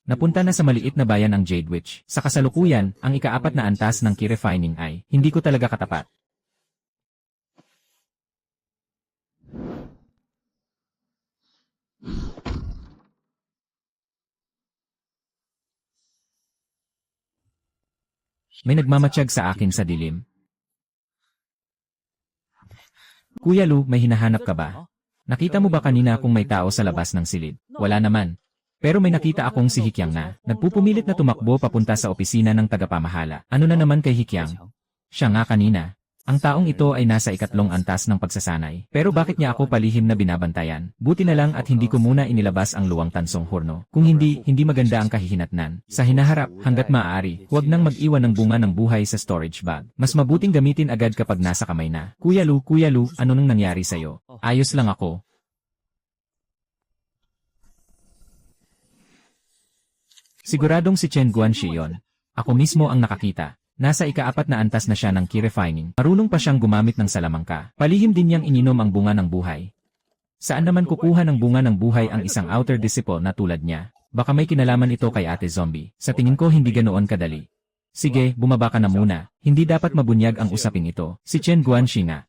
Napunta na sa maliit na bayan ang Jade Witch. Sa kasalukuyan, ang ika-4 na antas ng key refining ay, hindi ko talaga katapat. May nagmamatsyag sa akin sa dilim. Kuya Lu, may hinahanap ka ba? Nakita mo ba kanina kung may tao sa labas ng silid? Wala naman. Pero may nakita akong si Hikyang na, nagpupumilit na tumakbo papunta sa opisina ng tagapamahala. Ano na naman kay Hikyang? Siya nga kanina. Ang taong ito ay nasa 3 antas ng pagsasanay. Pero bakit niya ako palihim na binabantayan? Buti na lang at hindi ko muna inilabas ang luwang tansong hurno. Kung hindi, hindi maganda ang kahihinatnan. Sa hinaharap, hanggat maaari, huwag nang mag-iwan ng bunga ng buhay sa storage bag. Mas mabuting gamitin agad kapag nasa kamay na. Kuya Lu, ano nang nangyari sa'yo? Ayos lang ako. Siguradong si Chen Guanxi yon. Ako mismo ang nakakita. Nasa ika-4 na antas na siya ng key refining. Marunong pa siyang gumamit ng salamangka. Palihim din niyang ininom ang bunga ng buhay. Saan naman kukuha ng bunga ng buhay ang isang outer disciple na tulad niya? Baka may kinalaman ito kay Ate Zombie. Sa tingin ko hindi ganoon kadali. Sige, bumaba ka na muna. Hindi dapat mabunyag ang usaping ito. Si Chen Guanxi nga.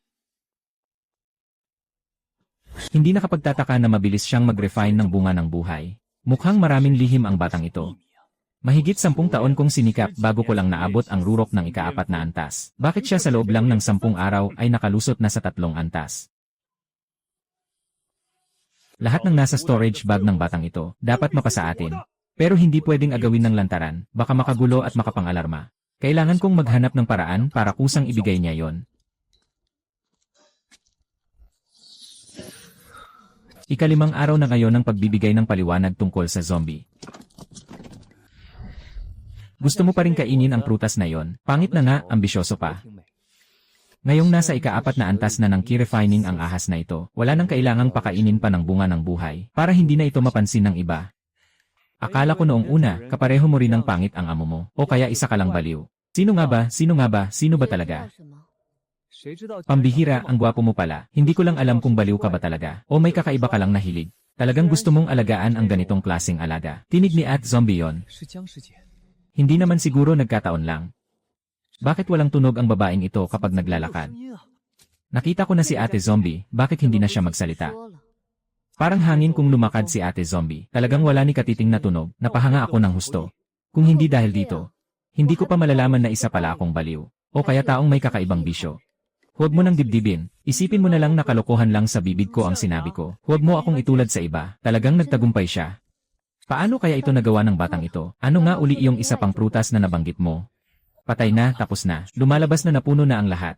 Hindi nakapagtataka na mabilis siyang mag-refine ng bunga ng buhay. Mukhang maraming lihim ang batang ito. Mahigit 10 taon kong sinikap bago ko lang naabot ang rurok ng ika-4 na antas. Bakit siya sa loob lang ng 10 araw ay nakalusot na sa 3 antas? Lahat ng nasa storage bag ng batang ito, dapat mapasa atin. Pero hindi pwedeng agawin ng lantaran, baka makagulo at makapang-alarma. Kailangan kong maghanap ng paraan para kusang ibigay niya yon. Ika-5 araw na ngayon ang pagbibigay ng paliwanag tungkol sa zombie. Gusto mo pa rin kainin ang prutas na yon? Pangit na nga, ambisyoso pa. Ngayong nasa ika-4 na antas na ng key refining ang ahas na ito, wala nang kailangang pakainin pa ng bunga ng buhay, para hindi na ito mapansin ng iba. Akala ko noong una, kapareho mo rin ng pangit ang amo mo, o kaya isa ka lang baliw. Sino nga ba? Sino ba talaga? 谁知道 Pambihira, ang gwapo mo pala, hindi ko lang alam kung baliw ka ba talaga, o may kakaiba ka lang na hilig. Talagang gusto mong alagaan ang ganitong klaseng alaga. Tinig ni At Zombie yon. 是江师姐。 Hindi naman siguro nagkataon lang. Bakit walang tunog ang babaeng ito kapag naglalakad? Nakita ko na si Ate Zombie, bakit hindi na siya magsalita? Parang hangin kung lumakad si Ate Zombie. Talagang wala ni katiting na tunog, napahanga ako ng husto. Kung hindi dahil dito, hindi ko pa malalaman na isa pala akong baliw. O kaya taong may kakaibang bisyo. Huwag mo nang dibdibin, isipin mo na lang na kalokohan lang sa bibig ko ang sinabi ko. Huwag mo akong itulad sa iba, talagang nagtagumpay siya. Paano kaya ito nagawa ng batang ito? Ano nga uli yung isa pang prutas na nabanggit mo? Patay na, tapos na. Lumalabas na napuno na ang lahat.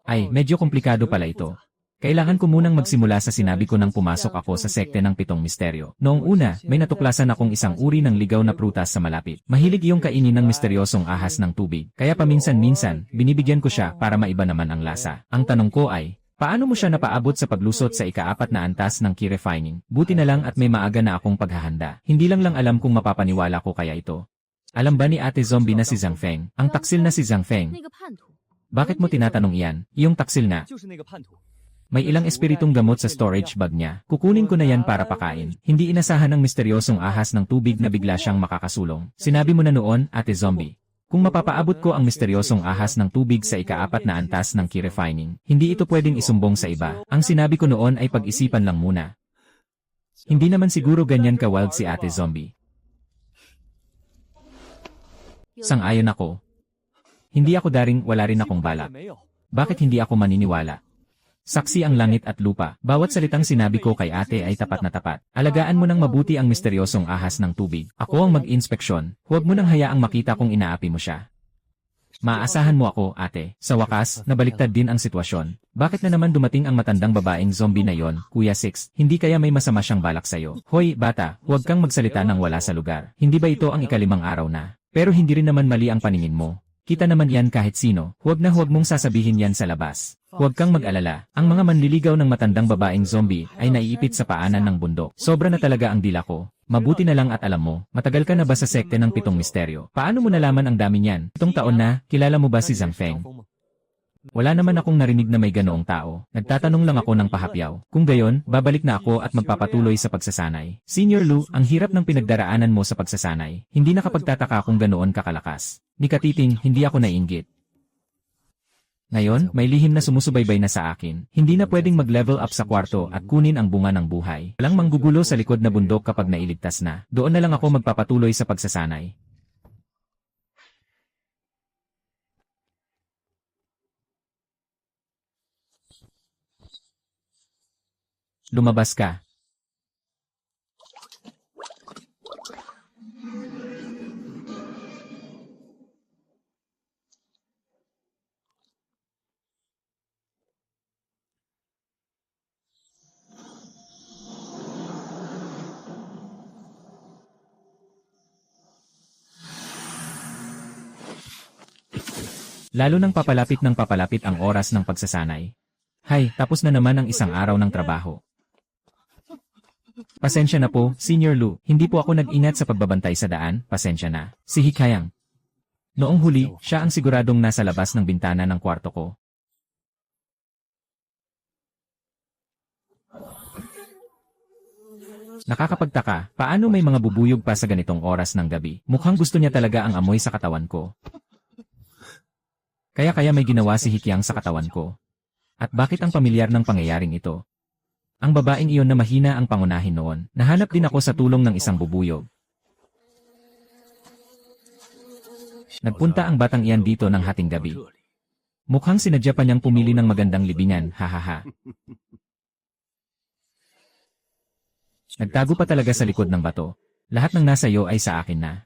Ay, medyo komplikado pala ito. Kailangan ko munang magsimula sa sinabi ko nang pumasok ako sa sekte ng 7 misteryo. Noong una, may natuklasan akong isang uri ng ligaw na prutas sa malapit. Mahilig iyong kainin ng misteryosong ahas ng tubig. Kaya paminsan-minsan, binibigyan ko siya para maiba naman ang lasa. Ang tanong ko ay, paano mo siya napaabot sa paglusot sa ika-4 na antas ng key refining? Buti na lang at may maaga na akong paghahanda. Hindi lang alam kung mapapaniwala ko kaya ito. Alam ba ni Ate Zombie na si Zhang Feng? Ang taksil na si Zhang Feng. 那个叛徒， Bakit mo tinatanong iyan? Iyong taksil na. 就是那个叛徒。May ilang espiritong gamot sa storage bag niya. Kukunin ko na yan para pakain. Hindi inasahan ng misteryosong ahas ng tubig na bigla siyang makakasulong. Sinabi mo na noon, Ate Zombie. Kung mapapaabot ko ang misteryosong ahas ng tubig sa ika-4 na antas ng key refining, hindi ito pwedeng isumbong sa iba. Ang sinabi ko noon ay pag-isipan lang muna. Hindi naman siguro ganyan ka-wild si Ate Zombie. Sang-ayon ako. Hindi ako daring wala rin akong balak. Bakit hindi ako maniniwala? Saksi ang langit at lupa. Bawat salitang sinabi ko kay ate ay tapat na tapat. Alagaan mo ng mabuti ang misteryosong ahas ng tubig. Ako ang mag-inspeksyon. Huwag mo nang hayaang makita kung inaapi mo siya. Maaasahan mo ako, ate. Sa wakas, nabaliktad din ang sitwasyon. Bakit na naman dumating ang matandang babaeng zombie na yon, Kuya Six? Hindi kaya may masama siyang balak sa'yo? Hoy, bata, huwag kang magsalita ng wala sa lugar. Hindi ba ito ang ika-5 araw na? Pero hindi rin naman mali ang paningin mo. Kita naman yan kahit sino, huwag na huwag mong sasabihin yan sa labas. Huwag kang mag-alala, ang mga manliligaw ng matandang babaeng zombie ay naiipit sa paanan ng bundok. Sobra na talaga ang dila ko. Mabuti na lang at alam mo, matagal ka na ba sa sekte ng 7 misteryo? Paano mo nalaman ang dami niyan? 7 taon na, kilala mo ba si Zhang Feng? Wala naman akong narinig na may ganoong tao. Nagtatanong lang ako ng pahapyaw. Kung gayon, babalik na ako at magpapatuloy sa pagsasanay. Senior Lu, ang hirap ng pinagdaraanan mo sa pagsasanay. Hindi nakapagtataka kung ganoon kakalakas. Ni Katiting, hindi ako naiinggit. Ngayon, may lihim na sumusubaybay na sa akin. Hindi na pwedeng mag-level up sa kwarto at kunin ang bunga ng buhay. Walang manggugulo sa likod na bundok kapag nailigtas na. Doon na lang ako magpapatuloy sa pagsasanay. Lumabas ka. Lalo nang papalapit ng papalapit ang oras ng pagsasanay. Hay, tapos na naman ang isang araw ng trabaho. Pasensya na po, Senior Lu, hindi po ako nag-ingat sa pagbabantay sa daan, pasensya na. Si Hikayang. Noong huli, siya ang siguradong nasa labas ng bintana ng kwarto ko. Nakakapagtaka, paano may mga bubuyog pa sa ganitong oras ng gabi? Mukhang gusto niya talaga ang amoy sa katawan ko. Kaya may ginawa si Hikyang sa katawan ko. At bakit ang pamilyar ng pangyayaring ito? Ang babaeng iyon na mahina ang pangunahin noon. Nahanap din ako sa tulong ng isang bubuyog. Nagpunta ang batang iyan dito ng hating gabi. Mukhang sinadya pa niyang pumili ng magandang libingan, hahaha. Nagtago pa talaga sa likod ng bato. Lahat ng nasa iyo ay sa akin na.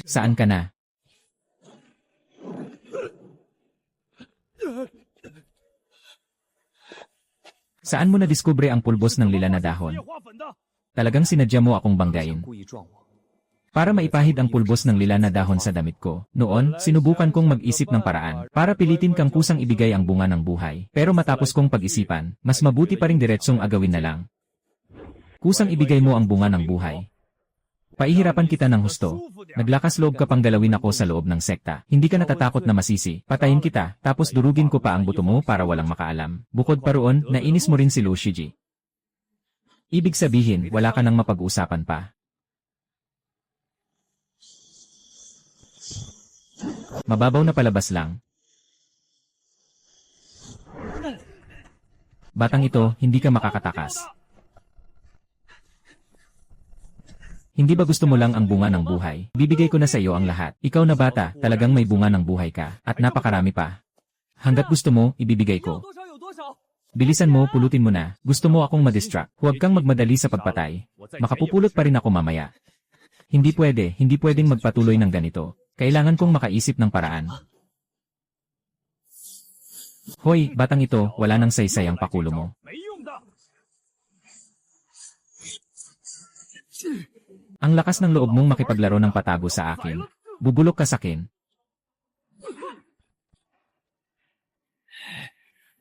Saan ka na? Saan mo nadiskubre ang pulbos ng lila na dahon? Talagang sinadya mo akong banggain. Para maipahid ang pulbos ng lila na dahon sa damit ko. Noon, sinubukan kong mag-isip ng paraan para pilitin kang kusang ibigay ang bunga ng buhay. Pero matapos kong pag-isipan, mas mabuti pa ring diretsong agawin na lang. Kusang ibigay mo ang bunga ng buhay. Paihirapan kita ng husto. Naglakas loob ka pang galawin ako sa loob ng sekta. Hindi ka natatakot na masisi. Patayin kita, tapos durugin ko pa ang buto mo para walang makaalam. Bukod pa roon, nainis mo rin si Lu Shiji. Ibig sabihin, wala ka nang mapag-uusapan pa. Mababaw na palabas lang. Batang ito, hindi ka makakatakas. Hindi ba gusto mo lang ang bunga ng buhay? Bibigay ko na sa iyo ang lahat. Ikaw na bata, talagang may bunga ng buhay ka. At napakarami pa. Hanggat gusto mo, ibibigay ko. Bilisan mo, pulutin mo na. Gusto mo akong ma-distract. Huwag kang magmadali sa pagpatay. Makapupulot pa rin ako mamaya. Hindi pwedeng magpatuloy ng ganito. Kailangan kong makaisip ng paraan. Hoy, batang ito, wala nang saysay ang pakulo mo. Ang lakas ng loob mong makipaglaro ng patago sa akin. Bubulok ka sa akin.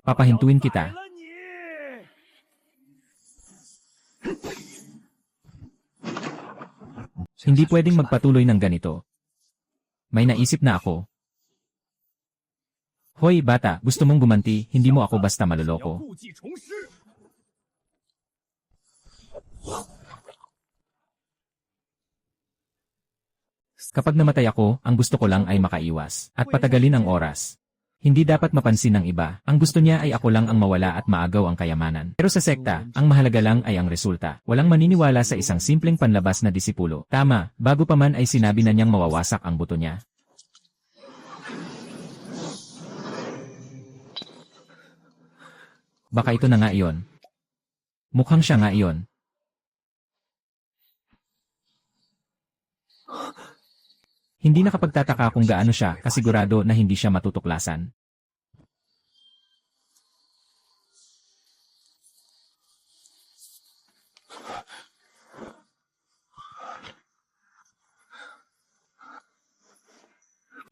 Papahintuin kita. Hindi pwedeng magpatuloy ng ganito. May naisip na ako. Hoy bata, gusto mong gumanti, hindi mo ako basta maloloko. Kapag namatay ako, ang gusto ko lang ay makaiwas at patagalin ang oras. Hindi dapat mapansin ng iba. Ang gusto niya ay ako lang ang mawala at maagaw ang kayamanan. Pero sa sekta, ang mahalaga lang ay ang resulta. Walang maniniwala sa isang simpleng panlabas na disipulo. Tama, bago pa man ay sinabi na niyang mawawasak ang buto niya. Baka ito na nga iyon. Mukhang siya nga iyon. Hindi nakapagtataka kung gaano siya kasigurado na hindi siya matutuklasan.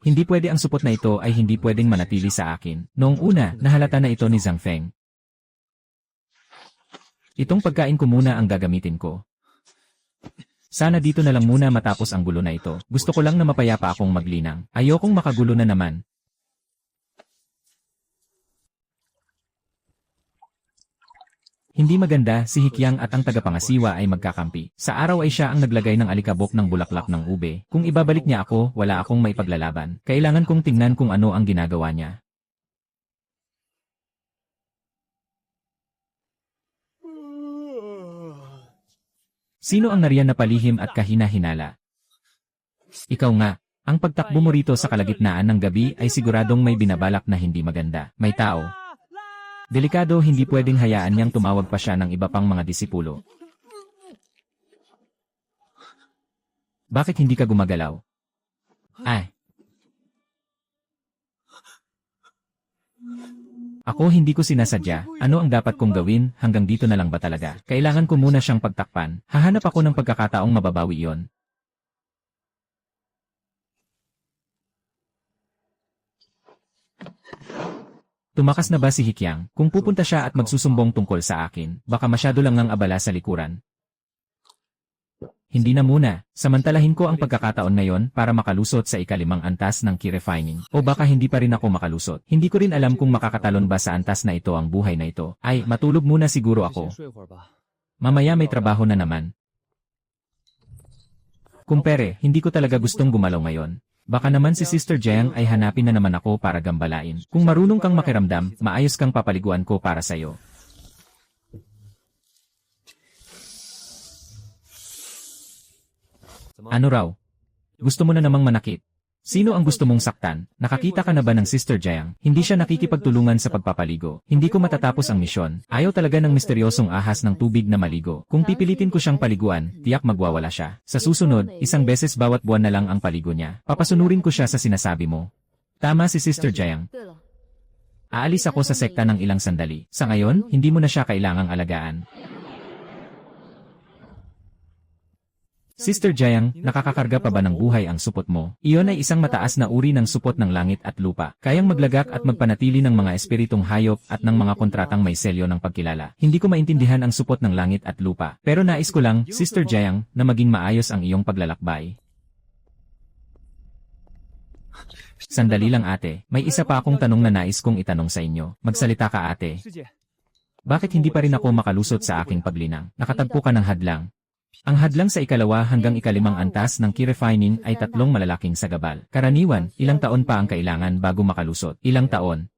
Hindi pwede ang supot na ito ay hindi pwedeng manatili sa akin. Noong una, nahalata na ito ni Zhang Feng. Itong pagkain ko muna ang gagamitin ko. Sana dito na lang muna matapos ang gulo na ito. Gusto ko lang na mapayapa akong maglinang. Ayokong makagulo na naman. Hindi maganda, si Hikyang at ang tagapangasiwa ay magkakampi. Sa araw ay siya ang naglagay ng alikabok ng bulaklak ng ube. Kung ibabalik niya ako, wala akong maipaglalaban. Kailangan kong tingnan kung ano ang ginagawa niya. Sino ang nariyan na palihim at kahina-hinala? Ikaw nga, ang pagtakbo mo rito sa kalagitnaan ng gabi ay siguradong may binabalak na hindi maganda. May tao. Delikado, hindi pwedeng hayaan niyang tumawag pa siya ng iba pang mga disipulo. Bakit hindi ka gumagalaw? Ay. Ako hindi ko sinasadya, ano ang dapat kong gawin, hanggang dito na lang ba talaga? Kailangan ko muna siyang pagtakpan, hahanap ako ng pagkakataong mababawi iyon. Tumakas na ba si Hikyang? Kung pupunta siya at magsusumbong tungkol sa akin, baka masyado lang ngang abala sa likuran. Hindi na muna, samantalahin ko ang pagkakataon ngayon para makalusot sa ikalimang antas ng key refining. O baka hindi pa rin ako makalusot. Hindi ko rin alam kung makakatalon ba sa antas na ito ang buhay na ito. Ay, matulog muna siguro ako. Mamaya may trabaho na naman. Kumpere, hindi ko talaga gustong gumalaw ngayon. Baka naman si Sister Jiang ay hanapin na naman ako para gambalain. Kung marunong kang makiramdam, maayos kang papaliguan ko para sayo. Ano raw? Gusto mo na namang manakit? Sino ang gusto mong saktan? Nakakita ka na ba ng Sister Jiang? Hindi siya nakikipagtulungan sa pagpapaligo. Hindi ko matatapos ang misyon. Ayaw talaga ng misteryosong ahas ng tubig na maligo. Kung pipilitin ko siyang paliguan, tiyak magwawala siya. Sa susunod, isang beses bawat buwan na lang ang paligo niya. Papasunurin ko siya sa sinasabi mo. Tama si Sister Jiang. Aalis ako sa sekta ng ilang sandali. Sa ngayon, hindi mo na siya kailangang alagaan. Sister Jiang, nakakakarga pa ba ng buhay ang supot mo? Iyon ay isang mataas na uri ng supot ng langit at lupa. Kayang maglagak at magpanatili ng mga espiritong hayop at ng mga kontratang may selyo ng pagkilala. Hindi ko maintindihan ang supot ng langit at lupa. Pero nais ko lang, Sister Jiang, na maging maayos ang iyong paglalakbay. Sandali lang ate, may isa pa akong tanong na nais kong itanong sa inyo. Magsalita ka ate. Bakit hindi pa rin ako makalusot sa aking paglinang? Nakatagpo ka ng hadlang. Ang hadlang sa ikalawa hanggang ikalimang antas ng key refining ay 3 malalaking sagabal. Karaniwan, ilang taon pa ang kailangan bago makalusot. Ilang taon?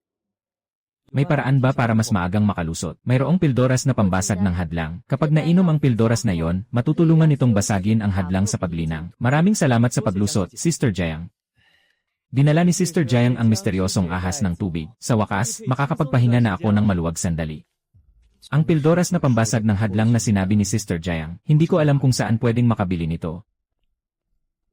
May paraan ba para mas maagang makalusot? Mayroong pildoras na pambasag ng hadlang. Kapag nainom ang pildoras na yon, matutulungan itong basagin ang hadlang sa paglinang. Maraming salamat sa paglusot, Sister Jiang. Dinala ni Sister Jiang ang misteryosong ahas ng tubig. Sa wakas, makakapagpahinga na ako ng maluwag sandali. Ang pildoras na pambasag ng hadlang na sinabi ni Sister Jiang, hindi ko alam kung saan pwedeng makabili nito.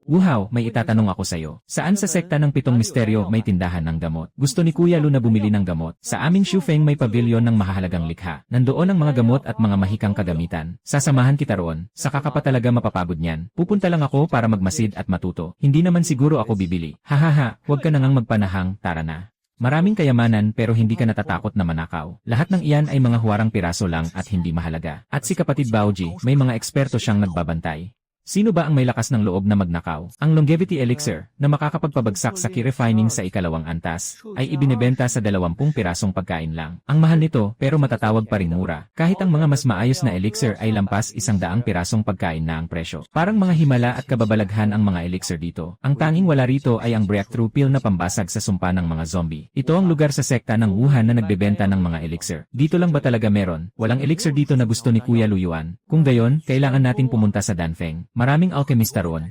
Wuhaw, may itatanong ako sa'yo. Saan sa sekta ng 7 misteryo may tindahan ng gamot? Gusto ni Kuya Lu na bumili ng gamot. Sa aming Shufeng may pavilion ng mahahalagang likha. Nandoon ang mga gamot at mga mahikang kagamitan. Sasamahan kita roon. Saka ka pa talaga mapapagod niyan. Pupunta lang ako para magmasid at matuto. Hindi naman siguro ako bibili. Hahaha, huwag ka nang magpanahang, tara na. Maraming kayamanan pero hindi ka natatakot na manakaw. Lahat ng iyan ay mga huwarang piraso lang at hindi mahalaga. At si kapatid Baoji, may mga eksperto siyang nagbabantay. Sino ba ang may lakas ng loob na magnakaw? Ang longevity elixir, na makakapagpabagsak sa key refining sa ikalawang antas, ay ibinebenta sa 20 pirasong pagkain lang. Ang mahal nito, pero matatawag pa rin mura. Kahit ang mga mas maayos na elixir ay lampas 100 pirasong pagkain na ang presyo. Parang mga himala at kababalaghan ang mga elixir dito. Ang tanging wala rito ay ang breakthrough pill na pambasag sa sumpa ng mga zombie. Ito ang lugar sa sekta ng Wuhan na nagbebenta ng mga elixir. Dito lang ba talaga meron? Walang elixir dito na gusto ni Kuya Luyuan. Kung gayon, kailangan nating pumunta sa Danfeng. Maraming alchemista roon.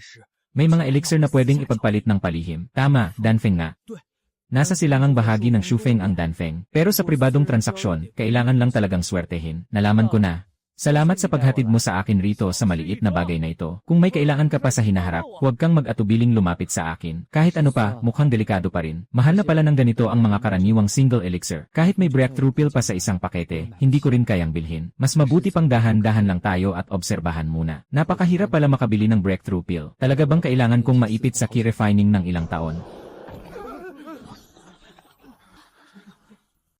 May mga elixir na pwedeng ipagpalit ng palihim. Tama, Danfeng nga. Nasa silangang bahagi ng Shufeng ang Danfeng. Pero sa pribadong transaksyon, kailangan lang talagang swertehin. Nalaman ko na. Salamat sa paghatid mo sa akin rito sa maliit na bagay na ito. Kung may kailangan ka pa sa hinaharap, huwag kang mag-atubiling lumapit sa akin. Kahit ano pa, mukhang delikado pa rin. Mahal na pala ng ganito ang mga karaniwang single elixir. Kahit may breakthrough pill pa sa isang pakete, hindi ko rin kayang bilhin. Mas mabuti pang dahan-dahan lang tayo at obserbahan muna. Napakahirap pala makabili ng breakthrough pill. Talaga bang kailangan kong maipit sa key refining ng ilang taon?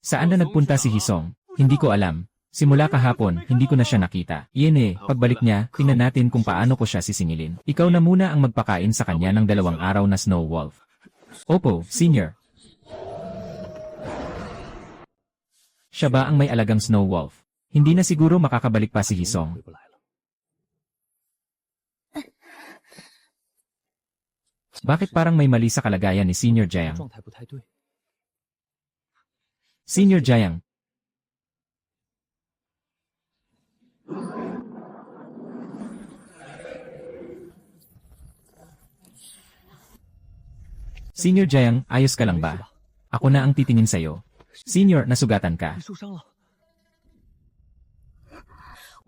Saan na nagpunta si Hisong? Hindi ko alam. Simula kahapon, hindi ko na siya nakita. Iyan pagbalik niya, tingnan natin kung paano ko siya sisingilin. Ikaw na muna ang magpakain sa kanya ng 2 araw na Snow Wolf. Opo, Senior. Siya ba ang may alagang Snow Wolf? Hindi na siguro makakabalik pa si Hisong. Bakit parang may mali sa kalagayan ni Senior Jiang? Senior Jiang. Senior Jiang, ayos ka lang ba? Ako na ang titingin sa'yo. Senior, nasugatan ka.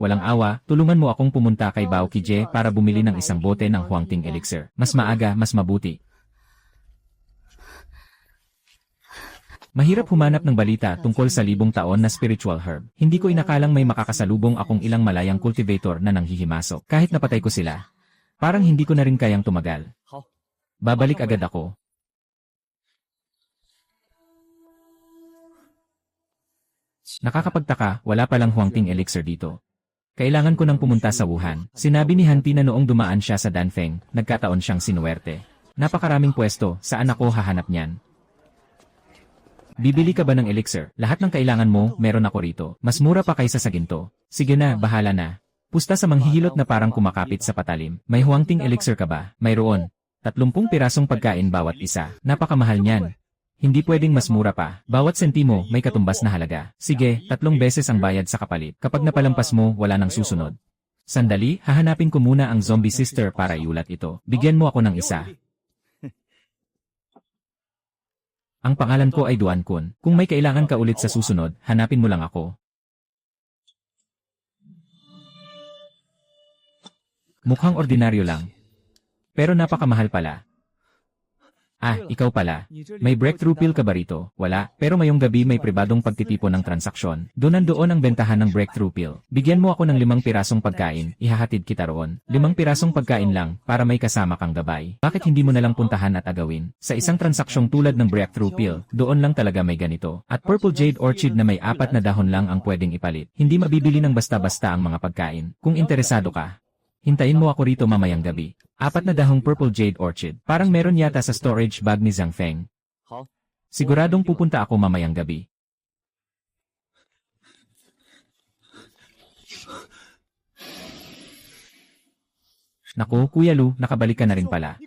Walang awa, tulungan mo akong pumunta kay Bao Qije para bumili ng isang bote ng Huangting Elixir. Mas maaga, mas mabuti. Mahirap humanap ng balita tungkol sa 1000 taon na spiritual herb. Hindi ko inakalang may makakasalubong akong ilang malayang cultivator na nanghihimasok. Kahit napatay ko sila. Parang hindi ko na rin kayang tumagal. Babalik agad ako. Nakakapagtaka, wala palang Huangting Elixir dito. Kailangan ko nang pumunta sa Wuhan. Sinabi ni Hanti na noong dumaan siya sa Danfeng, nagkataon siyang sinuwerte. Napakaraming pwesto, saan ako hahanap niyan? Bibili ka ba ng elixir? Lahat ng kailangan mo, meron ako rito. Mas mura pa kaysa sa ginto. Sige na, bahala na. Pusta sa manghihilot na parang kumakapit sa patalim. May Huangting Elixir ka ba? Mayroon. 30 pirasong pagkain bawat isa. Napakamahal niyan. Hindi pwedeng mas mura pa. Bawat sentimo may katumbas na halaga. Sige, 3 beses ang bayad sa kapalit. Kapag napalampas mo, wala nang susunod. Sandali, hahanapin ko muna ang zombie sister para iulat ito. Bigyan mo ako ng isa. Ang pangalan ko ay Duan Kun. Kung may kailangan ka ulit sa susunod, hanapin mo lang ako. Mukhang ordinaryo lang. Pero napakamahal pala. Ah, ikaw pala. May breakthrough pill ka ba rito? Wala, pero mayong gabi may pribadong pagtitipon ng transaksyon. Doon ang bentahan ng breakthrough pill. Bigyan mo ako ng 5 pirasong pagkain, ihahatid kita roon. 5 pirasong pagkain lang, para may kasama kang gabay. Bakit hindi mo nalang puntahan at agawin? Sa isang transaksyong tulad ng breakthrough pill, doon lang talaga may ganito. At Purple Jade Orchid na may 4 na dahon lang ang pwedeng ipalit. Hindi mabibili ng basta-basta ang mga pagkain. Kung interesado ka, hintayin mo ako rito mamayang gabi. 4 na dahong Purple Jade Orchid. Parang meron yata sa storage bag ni Zhang Feng. Siguradong pupunta ako mamayang gabi. Naku, Kuya Lu, nakabalik ka na rin pala.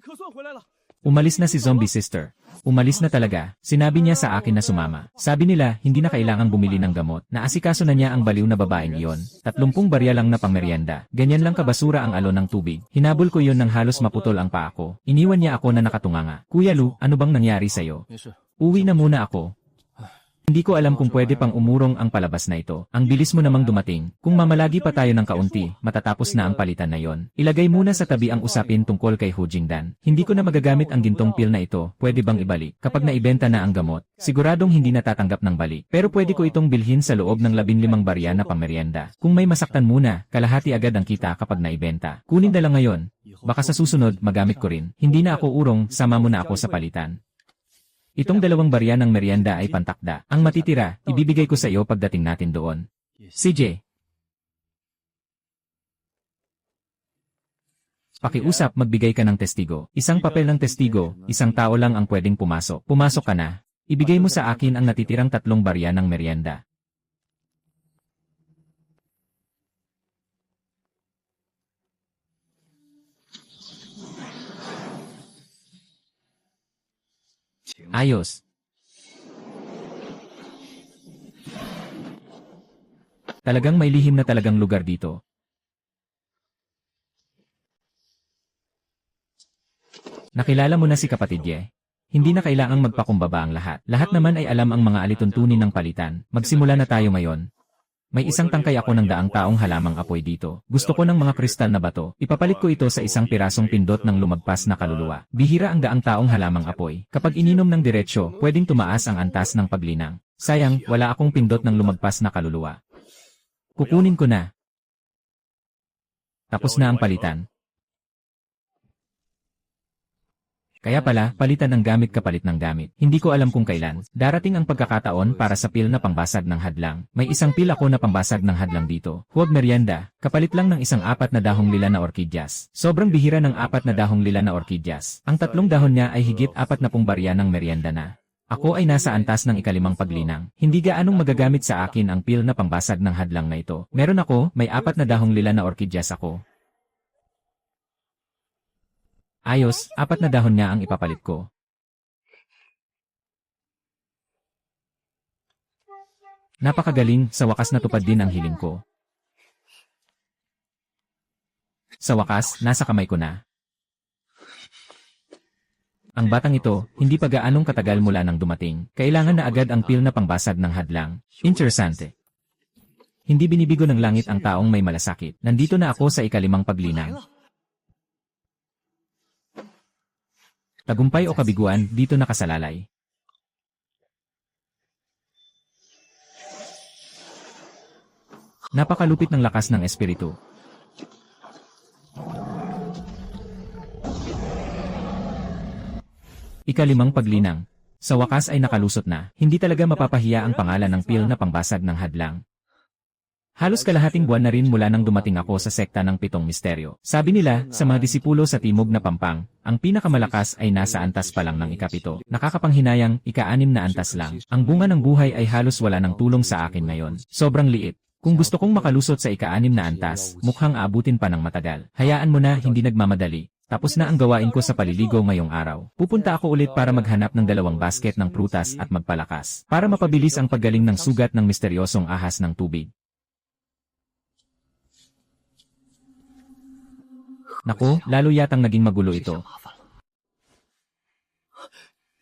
Umalis na si zombie sister. Umalis na talaga. Sinabi niya sa akin na sumama. Sabi nila, hindi na kailangang bumili ng gamot. Naasikaso na niya ang baliw na babaeng iyon. 30 barya lang na pangmeryenda. Ganyan lang kabasura ang alon ng tubig. Hinabol ko iyon nang halos maputol ang paa ko. Iniwan niya ako na nakatunganga. Kuya Lu, ano bang nangyari sa'yo? Uwi na muna ako. Hindi ko alam kung pwede pang umurong ang palabas na ito. Ang bilis mo namang dumating. Kung mamalagi pa tayo ng kaunti, matatapos na ang palitan na yon. Ilagay muna sa tabi ang usapin tungkol kay Hu Jingdan. Hindi ko na magagamit ang gintong pil na ito. Pwede bang ibalik? Kapag naibenta na ang gamot, siguradong hindi natatanggap ng balik. Pero pwede ko itong bilhin sa loob ng 15 barya na pangmeryenda. Kung may masaktan muna, kalahati agad ang kita kapag naibenta. Kunin na lang ngayon. Baka sa susunod, magamit ko rin. Hindi na ako urong, sama mo na ako sa palitan. Itong 2 barya ng merienda ay pantakda. Ang matitira, ibibigay ko sa iyo pagdating natin doon. CJ. Pakiusap, magbigay ka ng testigo. Isang papel ng testigo, isang tao lang ang pwedeng pumasok. Pumasok ka na. Ibigay mo sa akin ang natitirang 3 barya ng merienda. Ayos. Talagang may lihim na talagang lugar dito. Nakilala mo na si kapatid Ye. Hindi na kailangang magpakumbaba ang lahat. Lahat naman ay alam ang mga alituntunin ng palitan. Magsimula na tayo ngayon. May isang tangkay ako ng daang taong halamang apoy dito. Gusto ko ng mga kristal na bato. Ipapalit ko ito sa isang pirasong pindot ng lumagpas na kaluluwa. Bihira ang daang taong halamang apoy. Kapag ininom ng diretsyo, pwedeng tumaas ang antas ng paglinang. Sayang, wala akong pindot ng lumagpas na kaluluwa. Kukunin ko na. Tapos na ang palitan. Kaya pala, palitan ng gamit kapalit ng gamit. Hindi ko alam kung kailan. Darating ang pagkakataon para sa pil na pangbasag ng hadlang. May isang pil ako na pangbasag ng hadlang dito. Huwag merienda. Kapalit lang ng isang 4 na dahong lila na orkidyas. Sobrang bihira ng 4 na dahong lila na orkidyas. Ang 3 dahon niya ay higit 40 barya ng merienda na. Ako ay nasa antas ng ikalimang paglinang. Hindi gaanong magagamit sa akin ang pil na pangbasag ng hadlang na ito. Meron ako, may 4 na dahong lila na orkidyas ako. Ayos, 4 na dahon niya ang ipapalit ko. Napakagaling, sa wakas natupad din ang hiling ko. Sa wakas, nasa kamay ko na. Ang batang ito, hindi pa gaanong katagal mula nang dumating. Kailangan na agad ang pil na pangbasag ng hadlang. Interesante. Hindi binibigo ng langit ang taong may malasakit. Nandito na ako sa ikalimang paglinang. Tagumpay o kabiguan, dito nakasalalay. Napakalupit ng lakas ng espiritu. Ikalimang paglinang. Sa wakas ay nakalusot na. Hindi talaga mapapahiya ang pangalan ng pil na pangbasag ng hadlang. Halos kalahating buwan na rin mula nang dumating ako sa sekta ng 7 misteryo. Sabi nila, sa mga disipulo sa timog na Pampang, ang pinakamalakas ay nasa antas pa lang ng ika-7. Nakakapanghinayang, ika-6 na antas lang. Ang bunga ng buhay ay halos wala ng tulong sa akin ngayon. Sobrang liit. Kung gusto kong makalusot sa ika-6 na antas, mukhang aabutin pa ng matagal. Hayaan mo na, hindi nagmamadali. Tapos na ang gawain ko sa paliligo ngayong araw. Pupunta ako ulit para maghanap ng 2 basket ng prutas at magpalakas. Para mapabilis ang paggaling ng sugat ng misteryosong ahas ng tubig. Naku, lalo yatang naging magulo ito.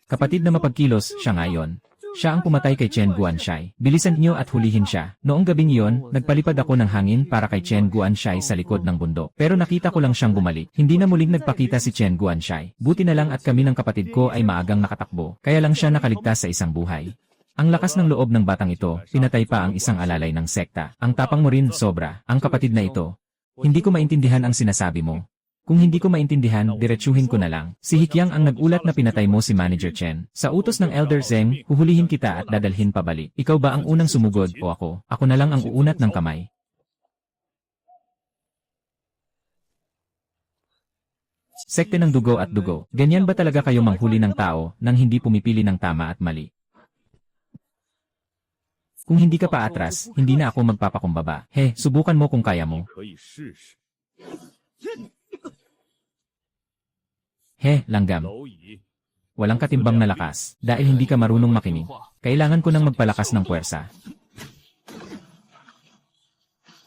Kapatid na mapagkilos, siya ngayon. Siya ang pumatay kay Chen Guanshai. Bilisan niyo at hulihin siya. Noong gabing iyon, nagpalipad ako ng hangin para kay Chen Guanshai sa likod ng bundok. Pero nakita ko lang siyang bumalik. Hindi na muling nagpakita si Chen Guanshai. Buti na lang at kami ng kapatid ko ay maagang nakatakbo. Kaya lang siya nakaligtas sa isang buhay. Ang lakas ng loob ng batang ito, pinatay pa ang isang alalay ng sekta. Ang tapang mo rin, sobra. Ang kapatid na ito. Hindi ko maintindihan ang sinasabi mo. Kung hindi ko maintindihan, diretsuhin ko na lang. Si Hikyang ang nag-ulat na pinatay mo si Manager Chen. Sa utos ng Elder Zeng, huhulihin kita at dadalhin pabalik. Ikaw ba ang unang sumugod o ako? Ako na lang ang uunat ng kamay. Sekte ng dugo at dugo. Ganyan ba talaga kayo manghuli ng tao nang hindi pumipili ng tama at mali? Kung hindi ka pa atras, hindi na ako magpapakumbaba. He, subukan mo kung kaya mo. He, langgam. Walang katimbang na lakas, dahil hindi ka marunong makinig. Kailangan ko nang magpalakas ng puwersa.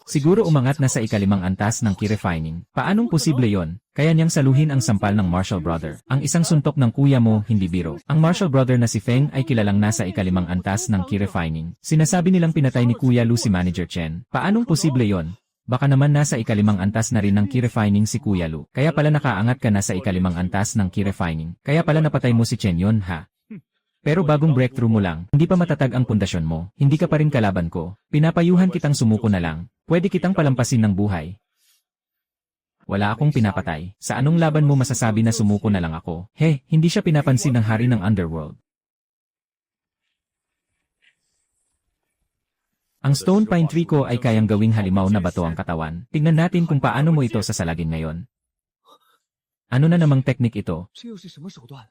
Siguro umangat na sa ikalimang antas ng key refining. Paanong posible yon? Kaya niyang saluhin ang sampal ng Marshall Brother. Ang isang suntok ng kuya mo, hindi biro. Ang Marshall Brother na si Feng ay kilalang nasa ikalimang antas ng key refining. Sinasabi nilang pinatay ni Kuya Lu si Manager Chen. Paanong posible yon? Baka naman nasa ikalimang antas na rin ng key refining si Kuya Lu. Kaya pala nakaangat ka na sa ikalimang antas ng key refining. Kaya pala napatay mo si Chen yon, ha? Pero bagong breakthrough mo lang, hindi pa matatag ang pundasyon mo, hindi ka pa rin kalaban ko. Pinapayuhan kitang sumuko na lang. Pwede kitang palampasin ng buhay. Wala akong pinapatay. Sa anong laban mo masasabi na sumuko na lang ako? He, hindi siya pinapansin ng hari ng underworld. Ang stone pine tree ko ay kayang gawing halimaw na bato ang katawan. Tingnan natin kung paano mo ito sasalagin ngayon. Ano na namang teknik ito? 这又是什么手段？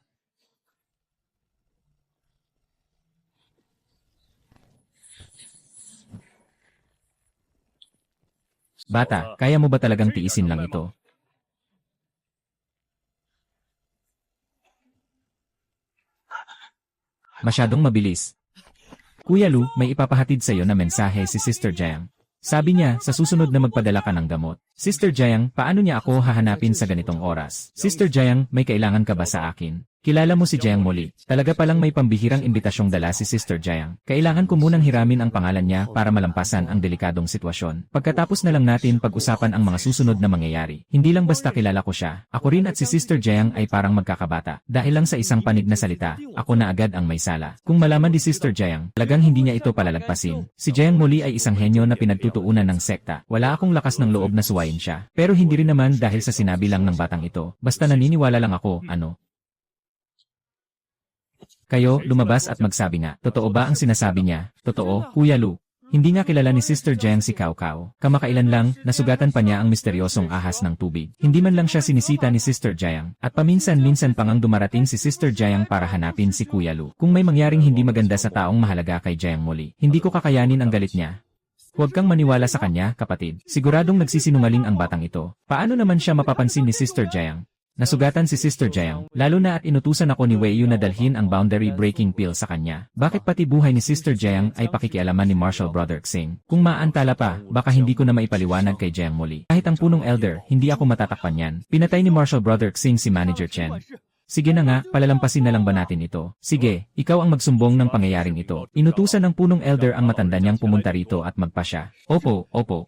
Bata, kaya mo ba talagang tiisin lang ito? Masyadong mabilis. Kuya Lu, may ipapahatid sa'yo na mensahe si Sister Jiang. Sabi niya, sa susunod na magpadala ka ng gamot. Sister Jiang, paano niya ako hahanapin sa ganitong oras? Sister Jiang, may kailangan ka ba sa akin? Kilala mo si Jiang Moli. Talaga palang may pambihirang imbitasyong dala si Sister Jiang. Kailangan ko munang hiramin ang pangalan niya para malampasan ang delikadong sitwasyon. Pagkatapos na lang natin pag-usapan ang mga susunod na mangyayari. Hindi lang basta kilala ko siya. Ako rin at si Sister Jiang ay parang magkakabata. Dahil lang sa isang panig na salita, ako na agad ang may sala. Kung malaman ni Sister Jiang, talagang hindi niya ito palalagpasin. Si Jiang Moli ay isang henyo na pinagtutuunan ng sekta. Wala akong lakas ng loob na suwayin siya. Pero hindi rin naman dahil sa sinabi lang ng batang ito. Basta naniniwala lang ako, ano. Kayo, lumabas at magsabi nga, totoo ba ang sinasabi niya? Totoo, Kuya Lu. Hindi nga kilala ni Sister Jiang si Cao Cao. Kamakailan lang, nasugatan pa niya ang misteryosong ahas ng tubig. Hindi man lang siya sinisita ni Sister Jiang. At paminsan-minsan pang ang dumarating si Sister Jiang para hanapin si Kuya Lu. Kung may mangyaring hindi maganda sa taong mahalaga kay Jiang Moli, hindi ko kakayanin ang galit niya. Huwag kang maniwala sa kanya, kapatid. Siguradong nagsisinungaling ang batang ito. Paano naman siya mapapansin ni Sister Jiang? Nasugatan si Sister Jiang, lalo na at inutusan ako ni Wei Yu na dalhin ang boundary-breaking pill sa kanya. Bakit pati buhay ni Sister Jiang ay pakikialaman ni Marshall Brother Xing? Kung maantala pa, baka hindi ko na maipaliwanag kay Jiang Moli. Kahit ang punong elder, hindi ako matatakpan yan. Pinatay ni Marshall Brother Xing si Manager Chen. Sige na nga, palalampasin na lang ba natin ito? Sige, ikaw ang magsumbong ng pangyayaring ito. Inutusan ng punong elder ang matanda niyang pumunta rito at magpasya. Opo, opo.